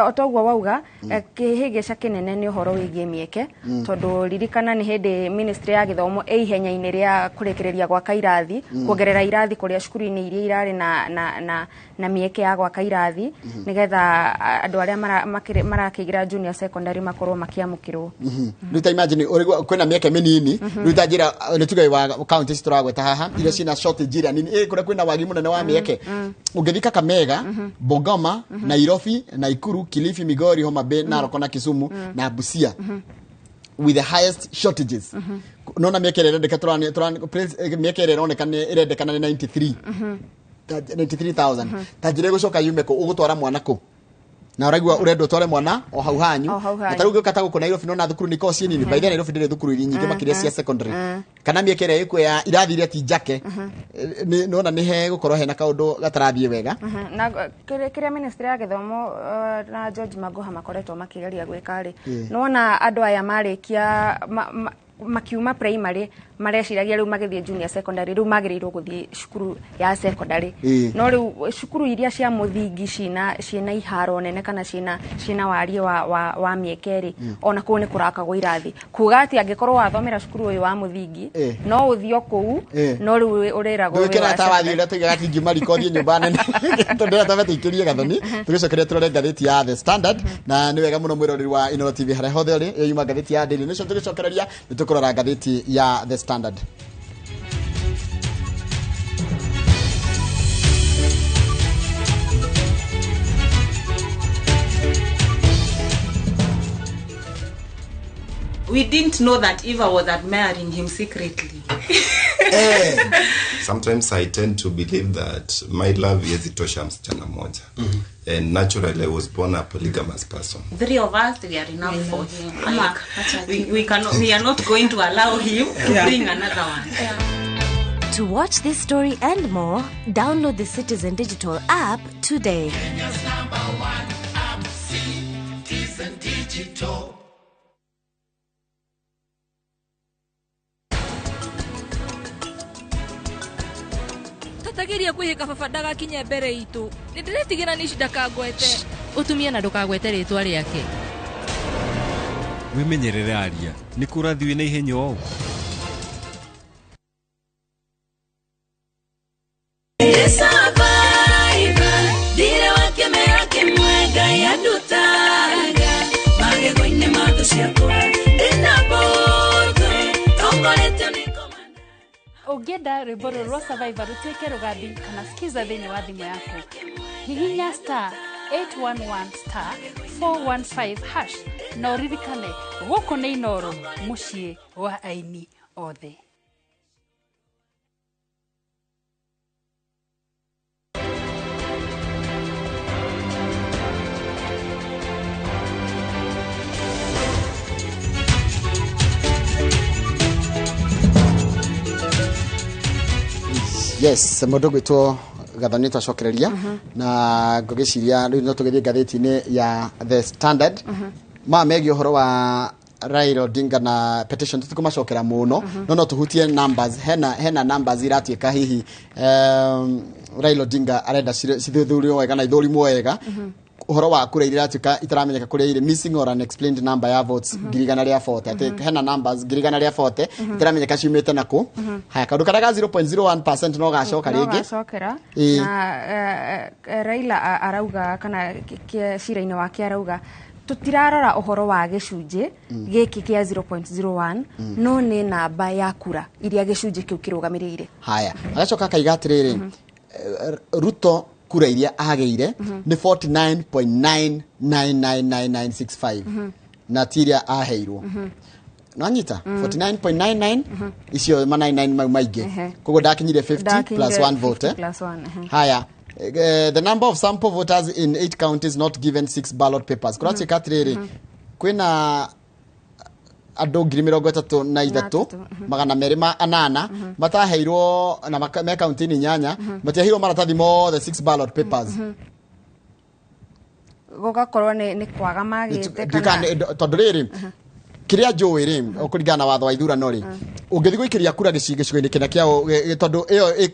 otogwo wauga kihigesha kinene ni uhoro wigie mieke tondu ririkana ni hindi ministry ya githomo ihenya-ini ria kurekereria gwa kairathi kuongerera irathi kuria cukuru-ini iria irari na mieke ya gwa kairathi nigetha andu aria marakigira junior secondary makorwo makiamukirwo ruta imagine kwena mieke minini ruta njira ni tugai wa counties turagweta haha iria cina shortage ira nini kuria kwena wagi munene wa mieke ungithika Kamega Bungoma Nairobi Nakuru Kilifi Migori Homa Bay Narok na Kisumu na Busia with the highest shortages nona mieke irendeka turani mieke irendeka na 93,000 tajire gucoka yumeko ugutwara mwana ko na uragwa urendo tware mwana o hau hanyu atarugo katago ko Nairobi nona thukuru niko cieni by the Nairobi ndire thukuru iri nyingi makiria cia secondary kana mieke ire iko ya irathi iria ti njake nona ni he gukorwo he na kaundu gatarathie wega na kiria ministry ya githomo na George Magoha makoretwo makigeria gwika ri nona andu aya marikia makiuma primary mareciragia riu magithie junior secondary riu magirirwo guthie cukuru ya secondary no riu cukuru iria cia muthingi cina iharo nene kana cina warie wa miekeri ona ku ni kurakagwo irathi kuga ati angikorwo wathomera cukuru uyu wa muthingi no uthio kuu no riu uriragwo wikira ta wathire tuiga ati ngimariko thie nyumba nene tondu ta betikirie gathoni tugicokeria turore ngatheti ya The Standard na ni wega muno mwiroreri wa Inooro TV hare hothe ri yuma ngatheti ya Daily Nation tugicokereria tukurora ngatheti ya The Standard. We didn't know that Eva was admiring him secretly. Sometimes I tend to believe that my love is itosha msichana moja. And naturally I was born a polygamous person. 3 of us, we are enough for him. We are not going to allow him to bring another one. To watch this story and more, download the Citizen Digital app today. Kenya's #1 app, Citizen Digital. Tagiria kwihika baba ndagakinye mbere itu nindiretigira ni ndakagwete utumie na ndukagwete ritwa riake wimenyerere aria ni kurathiwe na ihenya o dire wake mera kimwega ya dutaga magegoine mathu ciakwa ndinaboto tongorete ni Ugenda rwimbo rwa Survivor ruteke rugambi kana skiza thini wa thimu yako hihinya *811*415# na uririkane guko ni Inooro mucii wa aini othe. Yes, mundu gwitwo gathoni twacokereria na ngogiciria riu no tugithie ngatheti-ini ya The Standard megio horo wa Raila Odinga na petition tukumacokera muno no tuhutie numbers hena numbers iratuika hihi Raila Odinga arenda cithuthurio wega na ithurimo wega uhoro wa kura iria tuka itaramenyeka kuria ire missing or unexplained number ya votes girigana ria 40 ati hena numbers girigana ria 40 itaramenyeka ciumite nako haya kandu karaga 0.01% no gacoka ringi gacokera na Raila arauga kana cira-ini wake arauga tutirarora uhoro wa gicunji giki kia 0.01 no ni namba ya kura iria gicunji kiu kirugamirire haya agacoka kaiga atiriri Ruto kura iria ageire ni 49.9999965 na tiria aheirwo nanyita 49.99 icio ma 99 mau maingi kogo dakinyire 50 plus 1 vote haya the number of sample voters in 8 counties not given 6 ballot papers kurati katriri kwina andå 33,000 magana merĩ ma anana mataheirwo na me kaunti-inĩ nyanya matiaheirwo maratathi mothe 6 ballot papers gugakorwo nĩ kwaga magĩte kana tondũ rĩrĩ kiria njũĩ rĩ ũkũringana na watho wa ithurano rĩ ũngĩthiĩ gũikĩria kura gĩcigo-inĩ kĩna kĩa tondũ ĩyo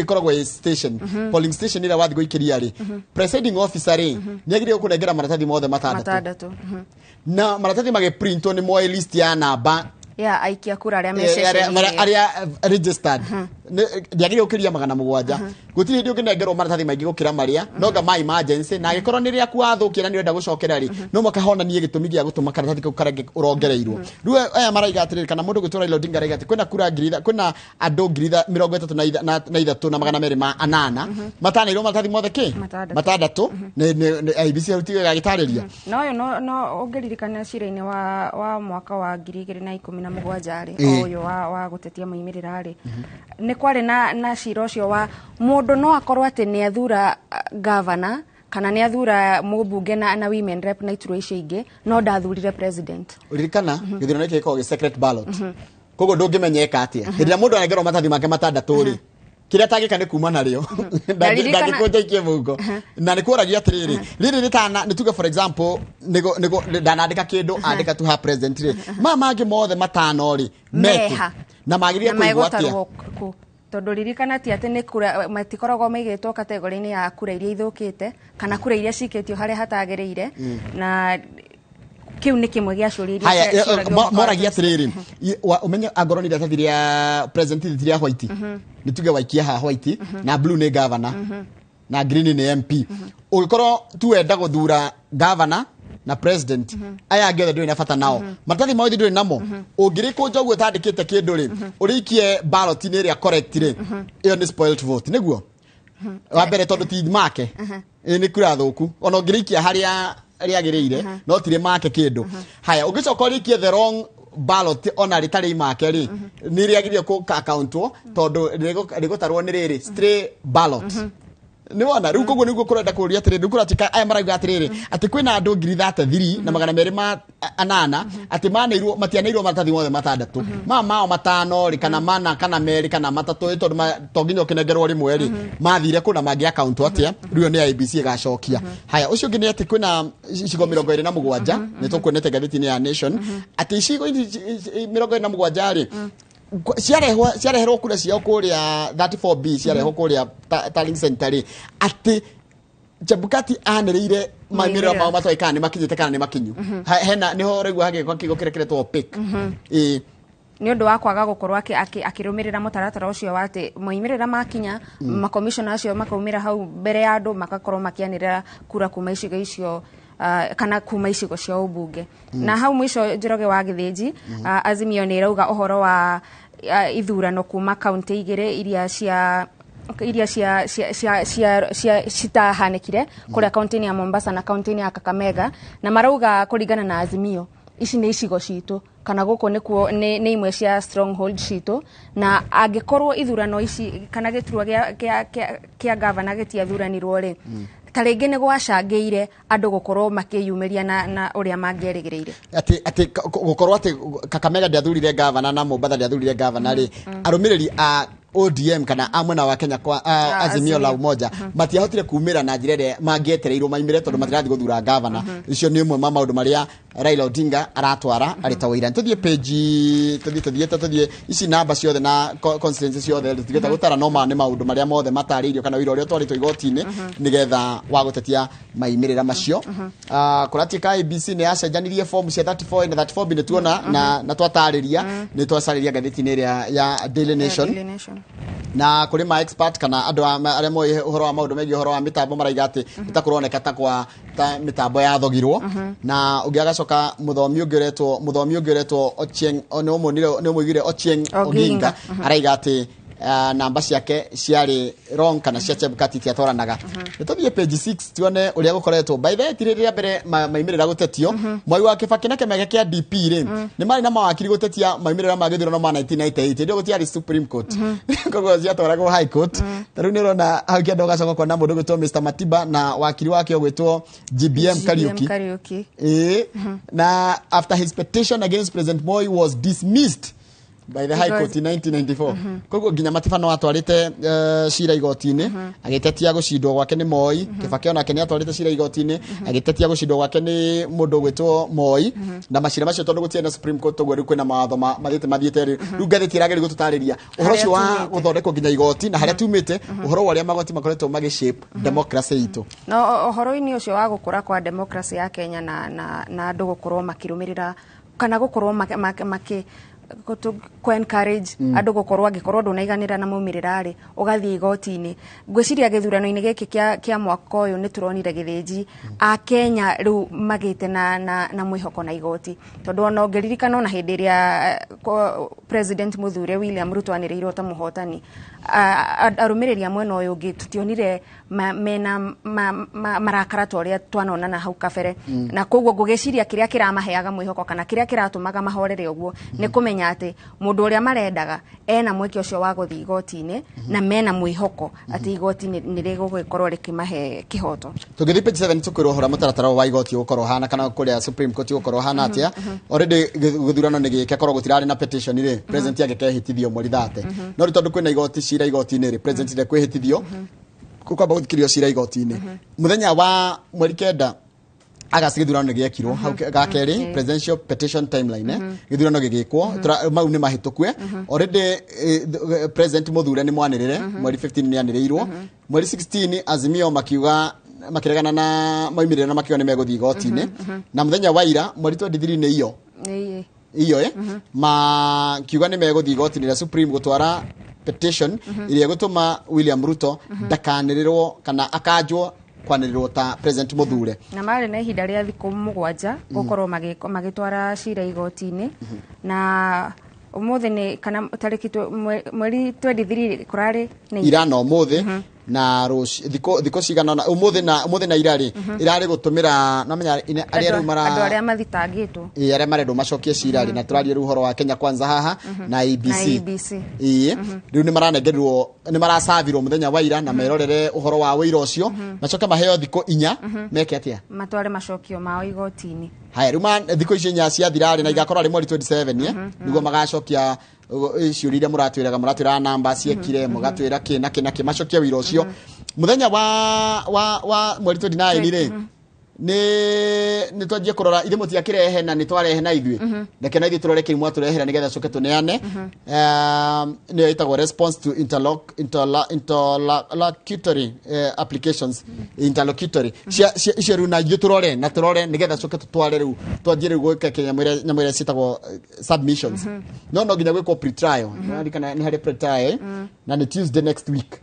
ĩkoragwo station polling station ĩrĩa wathiĩ gũikĩria rĩ presiding officer rĩ nĩagĩrĩirwo kũnengera maratathi mothe matandatũ na maratathi magĩprintwo nĩ moe list ya namba ya aikia kura arĩa registered ndiagĩrĩirwo gũkĩria 700 gũtirĩ hĩndĩ ũngĩnengerwo maratathi maingĩ gũkĩra marĩa noga ma emergency na agĩkorwo nĩ rĩrĩa kwathũkia na nĩ ũrenda gũcokera rĩ no makahonanie gĩtũmi gĩa gũtũma karatathi kau karenge ũrongereirwo rĩu aya maraiga atĩrĩrĩ kana mũndũ gwĩtwo Raila Odinga araiga atĩ kwĩna kura kwĩna andũ 33,000 na magana merĩ ma anana mataneirwo maratathi mothe matandatũ IEBC hutiga gagĩtarĩria no ũngĩririkana cira-inĩ wa mwaka wa 2017 rĩ ũyũ wa gũtetia moimĩrĩra rĩ nĩ kwarĩ na cira ũcio wa mũndũ no akorwo atĩ nĩ athura governor kana nĩ athura mũmbunge na women rep na iturwa icio ingĩ no ndathurire president uririkana gĩthurano gĩkĩ gĩkoragwo secret ballot koguo ndũngĩmenyeka atĩa hĩndĩ ĩrĩa mũndũ anengerwo maratathi make matandatũ rĩ kĩrĩa tagĩka nĩ kuma narĩo ndangĩkũnjaikie mũhuko na nĩ kũragia atĩrĩrĩ rĩrĩ rĩtana nĩ tuge for example ndanandĩka kĩndũ andĩka tu ha president rĩ mangĩ mothe matano rĩ meha na magĩrĩire kũigwo atĩa tondũ ririkanatia atĩ nĩ kura matikoragwo maigĩtwo kategori-inĩ ya kura iria ithũkĩte kana kura iria cikĩtio harĩa hatagĩrĩire na kiu nĩ kĩmwe gĩa ciũria iria moragia atĩrĩrĩ ũmenye angorwo nĩ iratathi rĩa president rĩa white nĩ tuge waikia ha white na blue nĩ governor na green nĩ MP ũgĩkorwo tu wenda gũthura governor na president aya angĩ othe ndũrĩ na bata nao maratathi mothe ndũrĩ namo ũngĩrĩkũnja ũguo ũtandĩkĩte kĩndũ rĩ ũrĩikie ballot-inĩ ĩrĩa correct rĩ ĩyo nĩ spoiled vote nĩguo wa mbere tondũ ti make nĩ kura thũku ona ũngĩrĩikia harĩa rĩagĩrĩire no tirĩ make kĩndũ haya ũngĩcoka ũrĩikie the wrong ballot ona rĩtarĩ make rĩ nĩ rĩagĩrĩire kũ accountwo tondũ rĩgũtarwo nĩ rĩrĩ stray ballot nĩ wona rĩu koguo nĩguo kũrenda kũria atĩrĩrĩ ndũkũratika aya marauga atĩrĩrĩ atĩ kwĩna andũ 33,000 na magana merĩ ma anana atĩ matianeirwo maratathi mothe matandatũ mao matano rĩ kana mana kana merĩ kana matatũ tondũ to nginya ũkĩnengerwo rĩmwe rĩ mathire kũna mangĩ account atĩa rĩu nĩ IEBC ĩgacokia haya ũcio ũngĩ nĩ atĩ kwĩna icigo 27 nĩ tũkuonete ngathĩti-inĩ ya Nation atĩ icigo 27 rĩ ciareherwo kura ciao kũrĩa 34B ciarehwo kũrĩa Tallying Center rĩ atĩ Chebukati anĩrĩire maimĩrĩra mao matoĩkana nĩ makinyĩte kana nĩ makinyu hena nĩho rĩu hagĩũka kiugo kĩrekeretwo pick nĩ ũndũ wa kwaga gũkorwo akĩrũmĩrĩra mũtaratara ũcio wa atĩ moimĩrĩra makinya makomishona acio makaumĩra hau mbere ya andũ magakorwo makĩanĩrĩra kura kuma icigo icio kana kuma icigo cia ũmbunge na hau mwico Njoroge wa Gĩthĩnji Azimio nĩ irauga ũhoro wa ithurano kuma kaunti igĩrĩ iria citahanĩkire kũrĩa kaunti-inĩ ya Mombasa na kaunti-inĩ ya Kakamega na marauga kũringana na Azimio ici nĩ icigo citũ kana gũkũ nĩkuo nĩ imwe cia stronghold citũ na angĩkorwo ithurano ici kana gĩturwa kĩa gavana gĩtiathuranirwo rĩ ta rĩngĩ nĩ gwacangĩire andũ gũkorwo makĩyumĩria na ũrĩa mangĩerĩgĩrĩire atĩ gũkorwo atĩ Kakamega ndiathurire gavana na Mombasa ndiathurire gavana rĩ arũmĩrĩri a ODM kana amwena wa Kenya kwa Azimio la Umoja matiahotire kumĩra na njĩra ĩrĩa mangĩetereirwo maimĩre tondũ matirathiĩ gũthura gavana icio nĩ ũmwe wa maũndũ marĩa Raila Odinga aratwara arĩ ta wĩra tũthiĩ page tũthiĩ ici namba ciothe na constituency ciothe tũtigĩte gũtara no nĩ maũndũ marĩa mothe matarĩirio kana wĩra ũrĩa twarĩtwo igoti-inĩ nĩgetha wa gũtetia maimĩrĩra macio kũratuĩka IEBC nĩ yacenjanirie form cia 34 na 34B nĩ tuona na twatarĩria nĩ twacarĩria ngathĩti-inĩ ĩrĩa ya Daily Nation na kũrĩ ma expert kana andũ arĩa moĩ ũhoro wa maũndũ megiĩ ũhoro wa mĩtambo maraiga atĩ ĩtakũroneka ta mĩtambo yathogirwo na ũngĩagacoka mũthomi ũngĩ ũretwo Ochieng nĩ ũmũigire Ochieng Oginga araiga atĩ namba ciake ciarĩ wrong kana cia Chebukati tiatoranaga nĩtũthiĩ page 6 tuone ũrĩa gũkoretwo by the way tirĩrĩa mbere maimĩrĩra gũtetio Mwai wa Kibaki na kĩmege kĩa DP rĩ nĩ marĩ na mawakiri gũtetia maimĩrĩra ma gĩthurano ma 1998 ndio gũtiarĩ Supreme Court koguo ciatwaragwo High Court tarĩu nĩ ũrona hau kĩanda ũgacoka kuona mũndũ gwĩtwo Mr Matiba na wakiri wake ũgwĩtwo GBM Kariuki na after his petition against President Moi was dismissed by the High Court in 1994 koguo nginya Matiba no atwarĩte cira igoti-inĩ agĩtetia gũcindwo gwake nĩ Moi Kibaki onake nĩ atwarĩte cira igoti-inĩ agĩtetia gũcindwo gwake nĩ mũndũ gwĩtwo Moi na macira macio tondũ gũtirĩ na Supreme Court ũguo rĩu kwĩna mawatho mathiĩte rĩu ngathĩti ĩrageria gũtũtarĩria ũhoro ũcio wa gũthondekwo nginya igoti na harĩa tumĩte ũhoro wa ũrĩa magoti makoretwo magĩshape democracy itũ no ũhoro-inĩ ũcio wa gũkũra kwa democracy ya Kenya na andũ gũkorwo makĩrũmĩrĩra kana gũkorwo makĩ ko encourage andũ gũkorwo angĩkorwo ndũnaiganĩra na maumĩrĩra rĩ ũgathiĩ igoti-inĩ ngwĩciria gĩthurano-inĩ gĩkĩ kĩa mwaka ũyũ nĩ turonire gĩthĩnji a Kenya rĩu magĩte na mwĩhoko na igoti tondũ ona ũngĩririkana ona hĩndĩ ĩrĩa president mũthure William Ruto anĩrĩirwo ta mũhotani arũmĩrĩri a mwena ũyũ ũngĩ tutionire mena marakara ta ũrĩa twanonana hau kabere na koguo ngũgĩciria kĩrĩa kĩramaheaga mwĩhoko kana kĩrĩa kĩratũmaga mahorere ũguo nĩ kũmenya atĩ mũndũ ũrĩa marendaga ena mweke ũcio wa gũthiĩ igoti-inĩ na mena mwĩhoko atĩ igoti nĩ rĩgũgĩkorwo rĩkĩmahe kĩhoto tũgĩthiĩ page 7 tũkwĩrwo ũhoro mũtaratara wa igoti ũgũkorwo hana kana kũrĩa Supreme Court ũgũkorwo hana atĩa already gĩthurano nĩ gĩkĩ akorwo gũtirarĩ na petition rĩ president agĩkehĩtithio mweri 30 no rĩ tondũ kwĩna igoti cira igoti-inĩ rĩ president ndekwĩhĩtithio kwamba gũthikĩrio cira igoti-inĩ mũthenya wa mweri 9 agasi gĩthurano gĩekirwo hau gakerĩ presidential petition timeline gĩthurano gĩgĩkwo mau nĩ mahĩtũkue already president mũthure nĩ mwanĩrĩre mweri 15 nĩ anĩrĩirwo mweri 16 Azimio makiuga makiregana na maumĩrĩra na makiuga nĩ megũthiĩ igoti-inĩ na mũthenya wa ira mweri 23 nĩ iyo makiuga nĩ megũthiĩ igoti-inĩ rĩa Supreme gũtwara petition iria gũtũma William Ruto ndakanĩrĩrwo kana akanjwo kwanĩrĩrwo ta president mũthure na marĩ na ihinda rĩa thikũ 7 gũkorwo magĩtwara cira igoti-inĩ na ũmũthĩ nĩ kana tarĩki mweri 23 kũrarĩ irana ũmũthĩ na thikũ cigana ũmũthĩ na irarĩ irarĩ gũtũmĩra no menya arĩa rĩu andũ arĩa mathitangĩtwo arĩa marendwo macokie cira rĩ na tũraria rĩu ũhoro wa Kenya Kwanza haha na ABC rĩu nĩ maranengerirwo nĩ maracabirwo mũthenya wa ira na merorere ũhoro wa wĩira ũcio macoke maheo thikũ 4 meke atĩa matware macokio mao igoti-inĩ haya rĩu thikũ icio 4 ciathira rĩ na igakorwo arĩ mweri 27 nĩguo magacokia ciũria iria mũratwĩra namba ciekire mũgatwĩra kĩ na kĩ macokia wĩira ũcio mũthenya wa mweri 29 rĩ nĩ twanjie kũrora ithe mũtiakĩrehe na nĩ twarehe na ithuĩ reke na ithuĩ tũrore kĩrimũ atũrehera nĩgetha coke tũneane nĩyo ĩtagwo response to interlocutory applications interlocutory icio rĩu na ithuĩ tũrore nĩgetha coke tũtware rĩu twanjie rĩu gwĩka nyamũ iria ciĩtagwo submissions no nginya gwĩkwo pre-trial nĩ harĩ pre-trial na nĩ Tuesday next week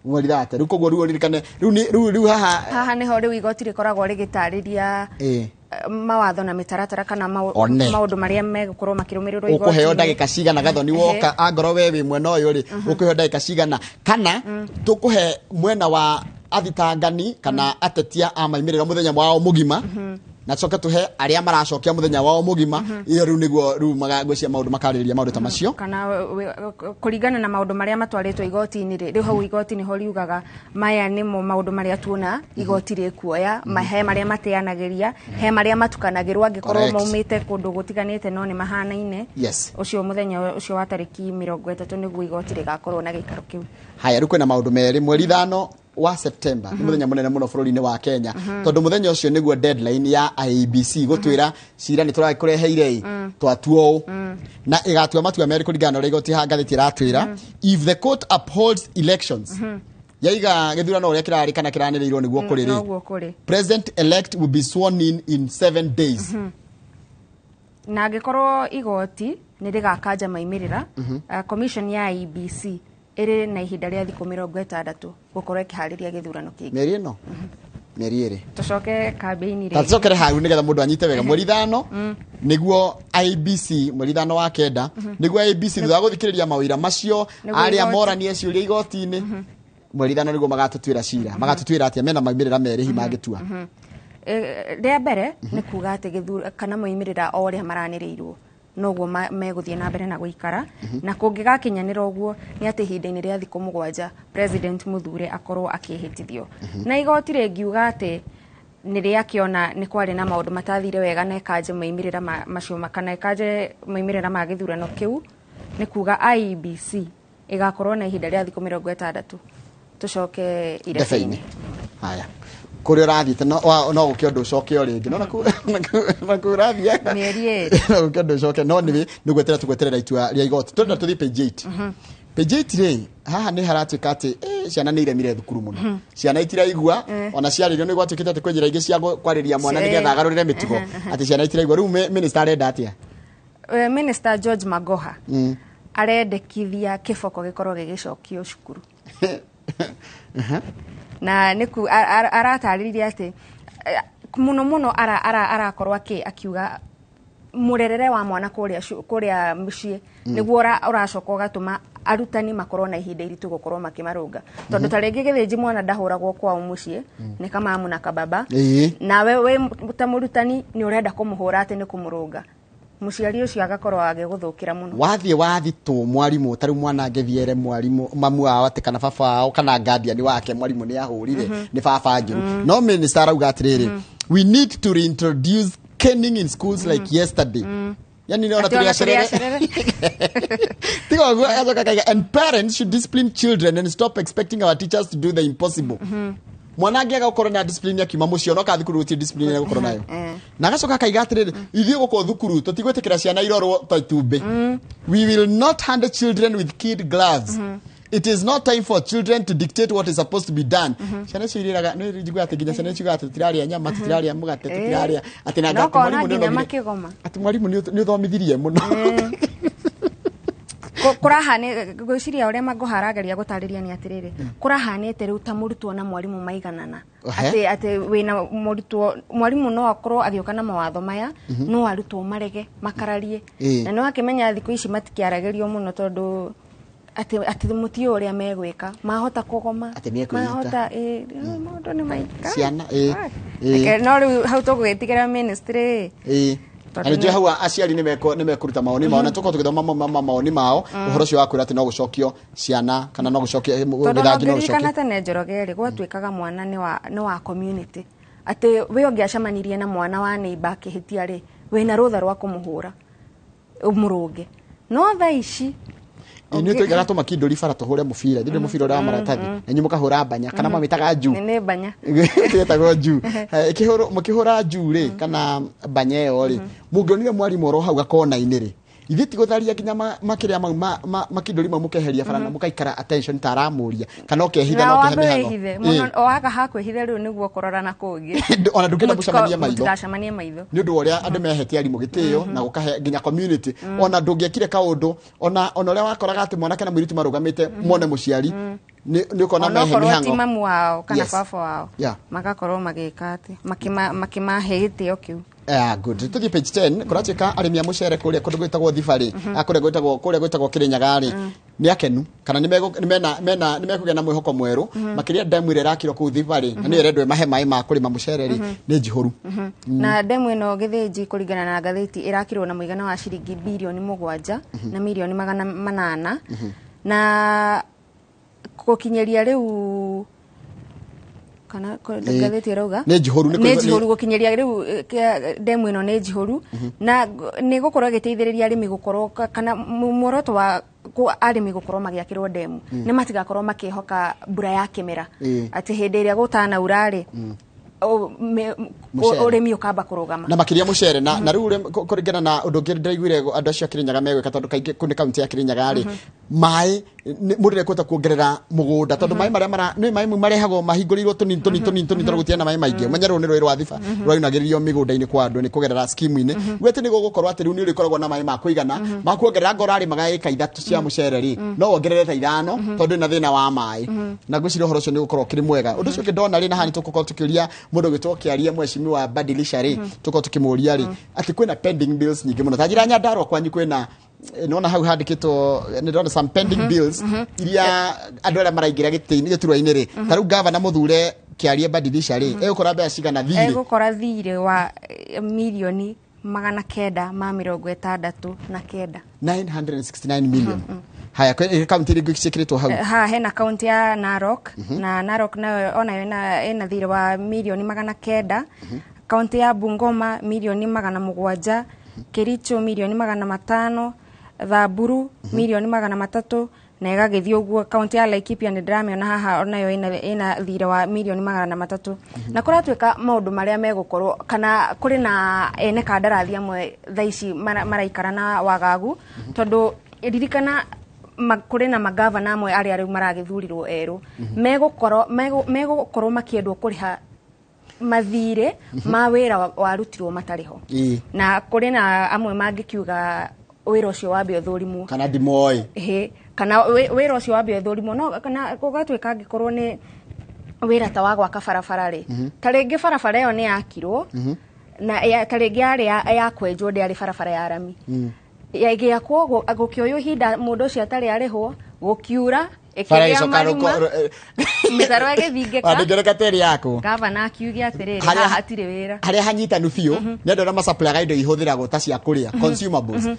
mweri 30 rĩu koguo rĩu ririkane rĩu haha nĩho rĩu igoti rĩkoragwo rĩgĩtarĩria mawatho na mĩtaratara kana maũndũ marĩa megũkorwo makĩrũmĩrĩrwo igoti ũkũheo ndagĩka cigana gathoni woka angorwo we wĩ mwena ũyũ rĩ ũkũheo ndagĩka cigana kana tũkũhe mwena wa athitangani kana atetia a maimĩrĩra mũthenya wao mũgima na coke tuhe arĩa maracokia mũthenya wao mũgima iyo rĩu nĩguo rĩu magagwĩcia maũndũ makarĩrĩria maũndũ ta macio kana kũringana na maũndũ marĩa matwarĩtwo igoti-inĩ rĩ hau igoti nĩho riugaga maya nĩmo maũndũ marĩa tuona igoti rĩkuoya he marĩa mateanagĩria he marĩa matukanagĩrwo angĩkorwo maumĩte kũndũ gũtiganĩte no nĩ mahanaine ũcio mũthenya ũcio wa tarĩki 30 nĩguo igoti rĩgakorwo na gĩikaro kĩu haya rĩu kwĩna maũndũ merĩ mweri 5 wa September nĩ mũthenya mũnene mũno bũrũri-inĩ wa Kenya tondũ mũthenya ũcio nĩguo deadline ya IEBC gũtwĩra cira nĩ tũrakũreheire twatuo na ĩgatua matua merĩ kũringana na ũrĩa igoti ngathĩti ĩratwĩra if the court upholds elections yaiga gĩthurano ũrĩa kĩrarĩ kana kĩranĩrĩirwo nĩguo kũrĩ president elect will be sworn in 7 days na angĩkorwo igoti nĩ rĩgakanja maimĩrĩra commission ya IEBC ĩrĩ na ihinda rĩa thikũ 60 gũkorwo ĩkĩharĩria gĩthurano kĩngĩ mĩeri ĩno tucoke kambĩini rĩ tucokere hau nĩgetha mũndũ anyite wega mweri 5 niguo IBC mwithano wa kenda niguo IBC thutha guthikiriria mawira macio aria moranie ciuria igoti-ini mwithano niguo magatutwira cira magatutwira atia mena maimirira merihi magitua ria mbere ni kuga ati githura kana moimirira o ria maranirirwo noguo meguthie na mbere na guikara na kungigakinyanira uguo ni ati hinda-ini ria thiku 7 president muthure akorwo akihitithio na igoti ringiuga ati ni ria kiona ni kwari na maundu matathire wega na ikaje moimirira macio kana ikaje moimirira ma githurano kiu ni kuga IBC igakorwo na ihinda ria thiku 60 tucoke irebe-ini haya kuri rathite no gukiondu coke ringi no na kurathia mieri no gukiondu coke no ni gwetera tugweterera itua ria igoti twenda tuthi page 8 page 8 ri haha ni haratuika ati ciana ni iremire thukuru muno ciana itiraigua ona ciaririo ni gwatukite ati kwenjira ingi cia kwariria mwana ni getha agarurire mitugo ati ciana itiraigua riu minister arenda atia minister George Magoha arendekithia kiboko gikorwo gigicokio cukuru na niku arataririe ati muno arakorwo akiuga murerere wa mwana kuria mucie niguo uracoka ugatuma arutani makorwo na ihinda iritu gukorwo makimarunga tondu taringi githinji mwana ndahuragwo kwa mucie ni kama amu na kababa na we ta murutani ni urenda kumuhura ati ni kumurunga muciari ucio agakorwo agiguthukira muno wathi tu mwarimu tari mwana angithiere mwarimu mamu wao ati kana baba wao kana guardian wake mwarimu ni ahurire ni baba njuru no minister arauga atiriri we need to reintroduce caning in schools like yesterday yani niona tulia sherere tigo azoka kaiga and parents should discipline children and stop expecting our teachers to do the impossible mwana ngiaga ukorwo na discipline yakima mucio no ka thukuru ti discipline ya gukorwo nayo na gacoka kaiga atiriri ithio guko thukuru tutigwetikira ciana irorwo taitumbe we will not handle children with kid gloves it is not time for children to dictate what is supposed to be done ciana ciriraga no rijigwa ati ginya ciana ciuga ati tiraria nyama tiraria mugate tiraria ati na ngati mwalimu ni uthomithirie muno kurahane gwiciria uria magoharageria gutariria ni atiriri kurahanite riu ta murutwo na mwalimu maiganana ati wina mwalimu no akorwo agioka na mawatho maya no arutwo marege makararie na no akimenya thiku ici matikiaragerio muno tondu ati mutio uria megwika mahota kugoma mahota mundu ni maika ciana no riu hau tugwitigira ministry Anijua hawa aciari nimekuruta maoni mao na tuko tukithoma maoni mao uhoro cio wakwira ati no gucokio ciana kana no gucokio githangi no gucokio kana tene njorogeri gwatwikaga mwana ni wa community ati we ungiacamanirie na mwana wa neighbor akihitia ri wina rutha rwa kumuhura umurunge no tha ici ni tuigaga to makinduri bara tuhure mubira thinde mubira ura maratathi na nyu mukahura banya kana mamitaga ju ni banya twetago ju ikihuru mukihura ju ri kana banya yo ri mungionire mwarimu ro hau gakona iniri ithiti gutharia kinya makiria makinduri mukeheria bara na mukaikara attention taramuria kana ukehitha no keheme muno o haka hakwehitha riu niguo kurora na kungi ona ndukenda mucamania maitho ndacamania maitho ni undu uria andu mehetia arimu gitio na gukahe ginya community ona ndungiekire kaundu ona uria wakoraga ati mwana kana mwiritu marugamite mone muciari ni ukona mehe mihango mamu wao kana baba wao magakorwo magika ati makimahe gitio kiu good tuthi page 10 kurachika arimia mucere kuria kundu gwitagwo thibari kuria gwitagwo Kirinyagari ni akenu kana ni mekugia na mwihoko mweru makiria demu ire rakiro ku thibari na ni irendwe mahe mai ma kurima mucereri ni njihuru na demu ino githinji kuringana na gatheti irakirwo na muigana wa ciringi bilioni 7 na milioni 800 na gukinyeria riu kana gatheti rauga ni njihuru gukinyeria riu demu ino ni njihuru na ni gukorwo giteithiriria arimi gukorwo kana muoroto wa arimi gukorwo magiakirwo demu ni matigakorwo makihoka mbura ya kimera ati hindi iria gutana urari urimi ukamba kurugama na makiria mucere na riu kuringana na undu ngiri ndaiguire andu acio Kirinyaga megwika tondu kaingi kuni kaunti ya Kirinyagari mai murire kwota kuongerera mugunda tondu mai maria ni mai marehagwo mahinguriirwo tuni gutia na mai maingi manyaro ni roi rwa thiba rwainagiririo migunda-ini kwa andu ni kugerera scheme-ini gwete ni gugukorwo ati riu ni urikoragwo na mai ma kuigana ma kuongerera ngorari magaika ithatu cia mucereri no wongerere ta 5 tondu na thina wa mai na gwicira horo cio ni gukorwo kiri mwega undu cio kindona ri na hani tukukorwo tukiuria mundu gitwo kiaria mheshimiwa badilisha ri tuko tukimuria ri ati kwina pending bills nyingi muno tajira Nyandarua kwanyu kwina nona hau handikitwo ni ndona some pending bills iria andu aria maraigira gitini giturwa-ini ri taru governor muthure kiaria badilisha ri egukora mbeca cigana thire egukora thire wa milioni 969 969 million haya kaunti ringi cikiritwo hau hena kaunti ya Narok na Narok nayo ona ena thire wa milioni 900 kaunti ya Bungoma milioni 700 Kericho milioni 500 Thaburu milioni 300 na igagithii uguo kaunti ya Laikipia ni ndramĩona haha onayo ina thire wa milioni 300 na kuratwika maundu maria megukorwo kana kuri na ene kandarathi amwe thaici maraikara na wagagu tondu ririkana kuri na magavana amwe aria riu maragithurirwo eru megukorwo makiendwo kuriha mathire ma wira warutirwo matariho na kuri na amwe mangikiuga wira ucio wambe uthurimwo kana ndimoi kana wira ucio wambe uthurimwo no kana gugatwika angikorwo ni wira ta wa gwaka barabara ri ta ringi barabara iyo ni yakirwo na ta ringi ya kwenjwo ndi ari barabara ya rami yagiakwo gukioyo hinda mundu ucio atari arihwo gukiura ekeria maruma mitaro agithingika andigereka teri yako gavana akiugi atiriri hatire wira haria hanyitanu biu ni andu aria masaplaga indo ihũthĩragwo ta cia kuria consumables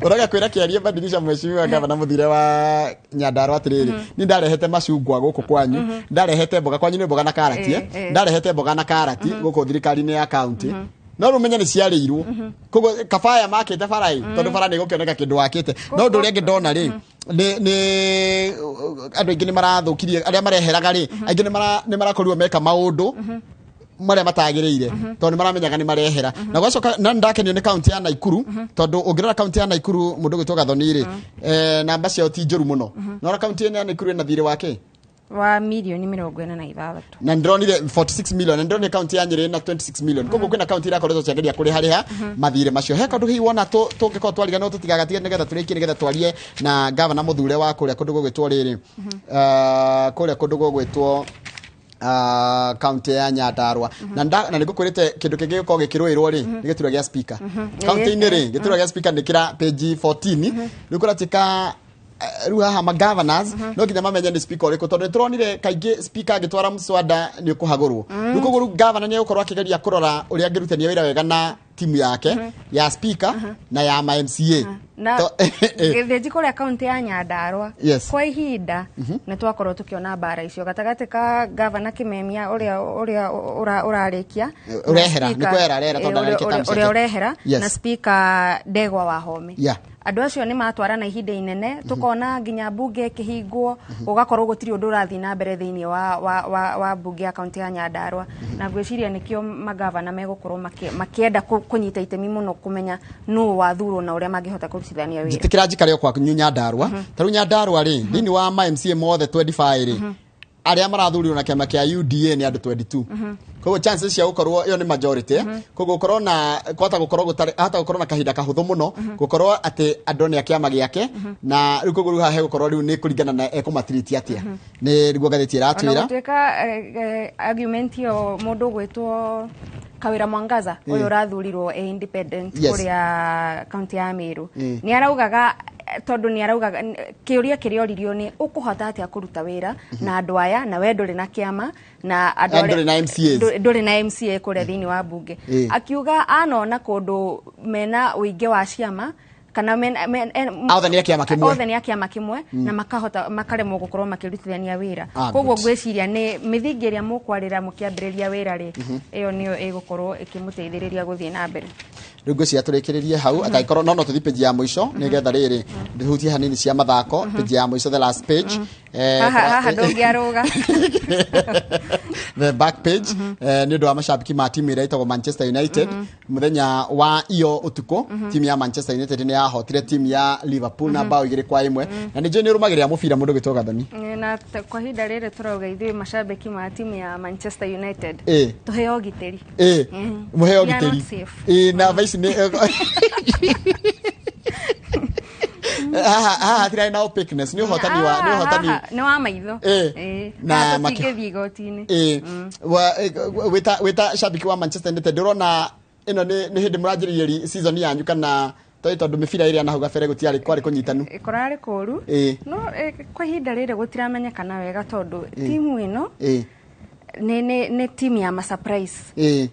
uraga kwira kiaria badilisha mheshimiwa gavana muthire wa Nyandarua atiriri ni ndarehete macungwa guku kwanyu ndarehete mboga kwanyu ni mboga na karati ndarehete mboga na karati guku thirikari-ini ya county no rumenya ni ciarirwo kogo kafaya makete farai tondu fara ni gukioneka kindu wakite no ndu ringi ndona ri ni andu ingi ni marathukirie aria mareheraga ri aingi ni marakorirwo meka maundu maria matagiriire tondu maramenyaga ni marehera na gwacoka na ndakenio ni county ya Naikuru tondu ungirora county ya Naikuru mundu gwitwo Gathoni ri namba cio ti njuru muno no county ya Naikuru ina thire wake wa milioni 46 na ndronire 46 million na ndronire county ya Nyeri na 26 million koguo kwina county ira koretwo ciageria kuri hariha mathire macio he kandu hi wona tungikoo twariga no tutigagatige nigetha turiki nigetha twarie na governor muthure wa kuria kundu gugwitwo riri kuria kundu gugwitwo county ya Nyandarua na nigukwirite kindu kingi giko gikirwirwo ri ni giturwa gia speaker county ini ri giturwa gia speaker nikira page 14 nikuratika riu haha governors no kinya mamenye ni speaker uriku tondu turonire kaingi speaker agitwara mswada ni kuhagurwo riu kuguru governor ni gukorwo akigeria kurora uria angirutania wira wega na timu yake ya speaker na ya MCA na githiji kuria county ya Nyandarua kwa ihinda ni twakorwo tukiona bara icio gatagati ka governor Kimemia uria urarikia urehera ni kwera rera tondu uria urehera na speaker Ndegwa wa Home andu acio ni matwarana ihinda inene tukona nginya bunge kihingwo ugakorwo gutiri undu urathi na mbere thiini wa bunge ya county ya Nyandarua na gwiciria nikio magavana megukorwo makienda kunyita itemi muno kumenya no wathuro na uria mangihota kurutithania wira jitikira njikare kwa Nyandarua taru Nyandarua ri thiini wa MCA mothe 25 ri aria marathurirwo na kiama kia UDA ni andu 22 koguo chances cia gukorwo iyo ni majority koguo gukorwo na kwata gukorwo gutari hata gukorwo na kahinda kahuthu muno gukorwo ati andu ni akiama giake na riu koguo ha he gukorwo riu ni kuringana na ekumatriti atia ni riguo gatheti iratwira guteka argument yo mundu gwitwo Kawira Mwangaza uyu urathurirwo independent kuria county ya Meru ni araugaga tondu ni araugaga kiuria kirioririo ni ukuhota atia kuruta wira na andu aya na we nduri na kiama na andu nduri na MCA kuria thiini wa bunge akiuga anona kundu mena uingi wa ciama kana othe ni akiama kimwe na makahota makaremwo gukorwo makirutithania wira koguo gwiciria ni mithingiria mukwarira mukiambiriria wira ri iyo niyo igukorwo ikimuteithiriria guthii na mbere riu ngwiciria turikiririe hau ataikorwo no tuthi page ya mwisho nigetha riri ndihutie hanini cia mathako page ya mwisho the last page haha ndungiaruga the back page ni undu wa mashabiki ma timu ira itagwo Manchester United muthenya wa iyo utuko timu ya Manchester United ni yahotire timu ya Liverpool na bao 2-1 na ni jeni rumagirira mubira mundu gitwo Gathoni na kwa hinda riri turauga ithui mashabiki ma timu ya Manchester United tuheo giteri muheo giteri na vice ni Tira na opaqueness ni hotani wa ni wa maitho na makithi igoti-ini wita shabiki wa Manchester United ndorona ino ni hindi muranjiririe season yanyu kana tondu mibira iria nahu gabere gutiari kwari kunyitanu ikorari kuru no kwa ihinda rire gutiramenyekana wega tondu timu ino ne team ya ma surprise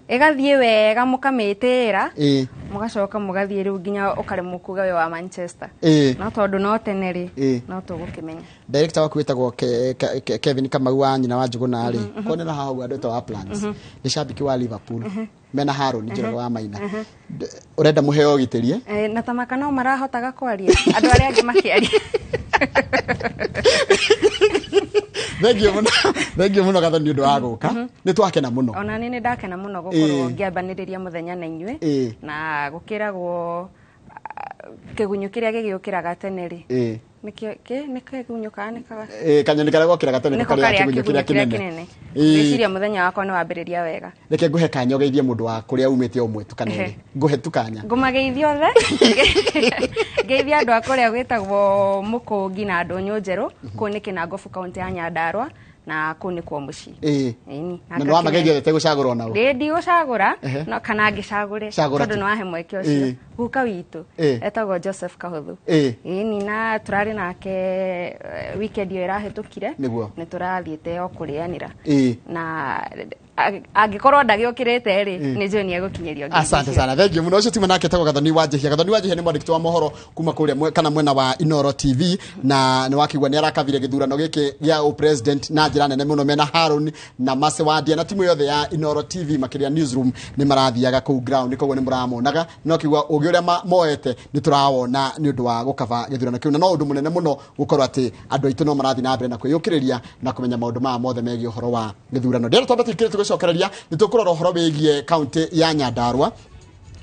igathie wega mukamitira mugacoka mugathie riu nginya ukaremwo kuga we wa Manchester no tondu no teneri no tugukimenya director waku witagwo Kevin Kamau wa nyina wa Njuguna ri konera hahu andu to wa plans ni shabiki wa Liverpool mena Haron njoro wa Maina urenda muheo gitirie na tamaka no marahotaga kwaria andu aria angi makiaria Thank you muno gatho ni undu wa guka ni twakena muno ona ni ndakena muno gukorwo ngiambaniria muthenya na inywe na gukiragwo kigunyu kiria gigiukiraga teneri nikio kigunyu kanikaga kanyoni karia gokiraga teneri karia kigunyu kiria kinene ngiciria muthenya wakwa ni wambiriria wega reke nguhe kanya ugeithie mundu wa kuria umite umwe tukanere nguhe tukanya ngumageithio the geithia andu akuria gwitagwo Mukungi na Ndonyo Njeru kuni Kinangofu kaunti ya Nyandarua na kuni kwa muci na no amageithio te gucagurwo nao ndi gucagura no kana ngicagure tondu no ahe mweke ucio guka witu etagwo Joseph Kahuthu ni na turari nake weekend yo irahetukire ni turathiete o kurianira na angikorwo ndagiukirite ri ni njoni egukinyerio asante sana thank you muno ucio timu nake etagwo Gathoni Wanjihia ni mwandiki wa mohoro kuma kuria kana mwena wa Inooro TV na ni wakigwa ni arakavire githurano giki gia president na njira nene muno mena Haron na Mase Wandia na timu yothe ya Inooro TV makiria newsroom ni marathiaga ku ground koguo ni muramonaga no kigwa ugi uria moete ni turawona ni undu wa gukava githurano kiu na no undu munene muno gukorwo ati andu aitu no marathi na mbere na kwiyukiriria na kumenya maundu ma mothe megie uhoro wa githurano ndero twambatikire tugucokereria ni tukurora uhoro wigie county ya Nyandarua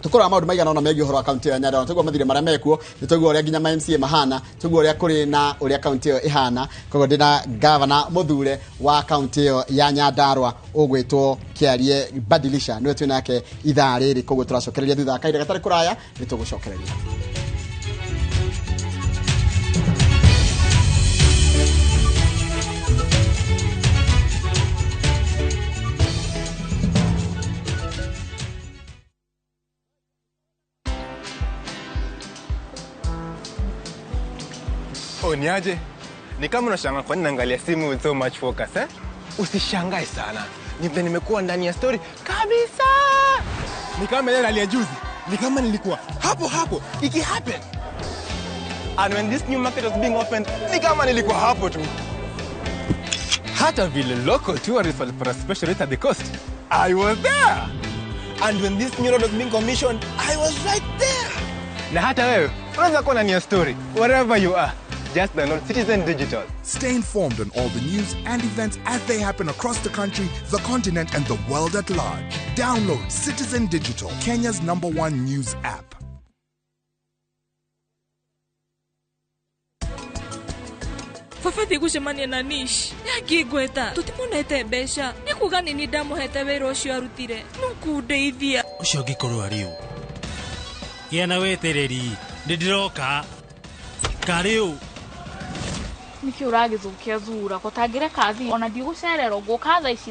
tukora maundu maigana ona megie uhoro wa county ya Nyandarua tugwa mathire maria mekuo nitugwa uria nginya ma MCA mahana tugwa uria kuri na uria county yo ihana koguo ndina governor muthure wa county yo ya Nyandarua ugwitwo Kiarie Badilisha niwe twina yake ithaa riri koguo turacokereria thutha kaire gatari kuraya nitugucokereria Niaje? Ni kama unashangaa kwa nini naangalia simu with so much focus Usishangae sana. Nimekuwa ndani ya story kabisa. Ni kama yeye alia juzi. Ni kama nilikuwa hapo iki happen. And when this new market was being opened, ni kama nilikuwa hapo tu. Hata vile local tourists for a special rate at the coast, I was there. And when this new road was being commissioned, I was right there. Na hata wewe, unaweza kuwa ndani ya story wherever you are. Just download Citizen Digital. Stay informed on all the news and events as they happen across the country, the continent, and the world at large. Download Citizen Digital, Kenya's #1 news app. Fafati gucemania na Nish yakigweta tutimonete mbeca ni kuga nini ndamuhete wira ucio arutire nukundeithia ucio ngikorwo ariu yana wetereri ndiroka kariu niki uragithukia thura ko tangire kathi ona ndigucererwo nguka tha ici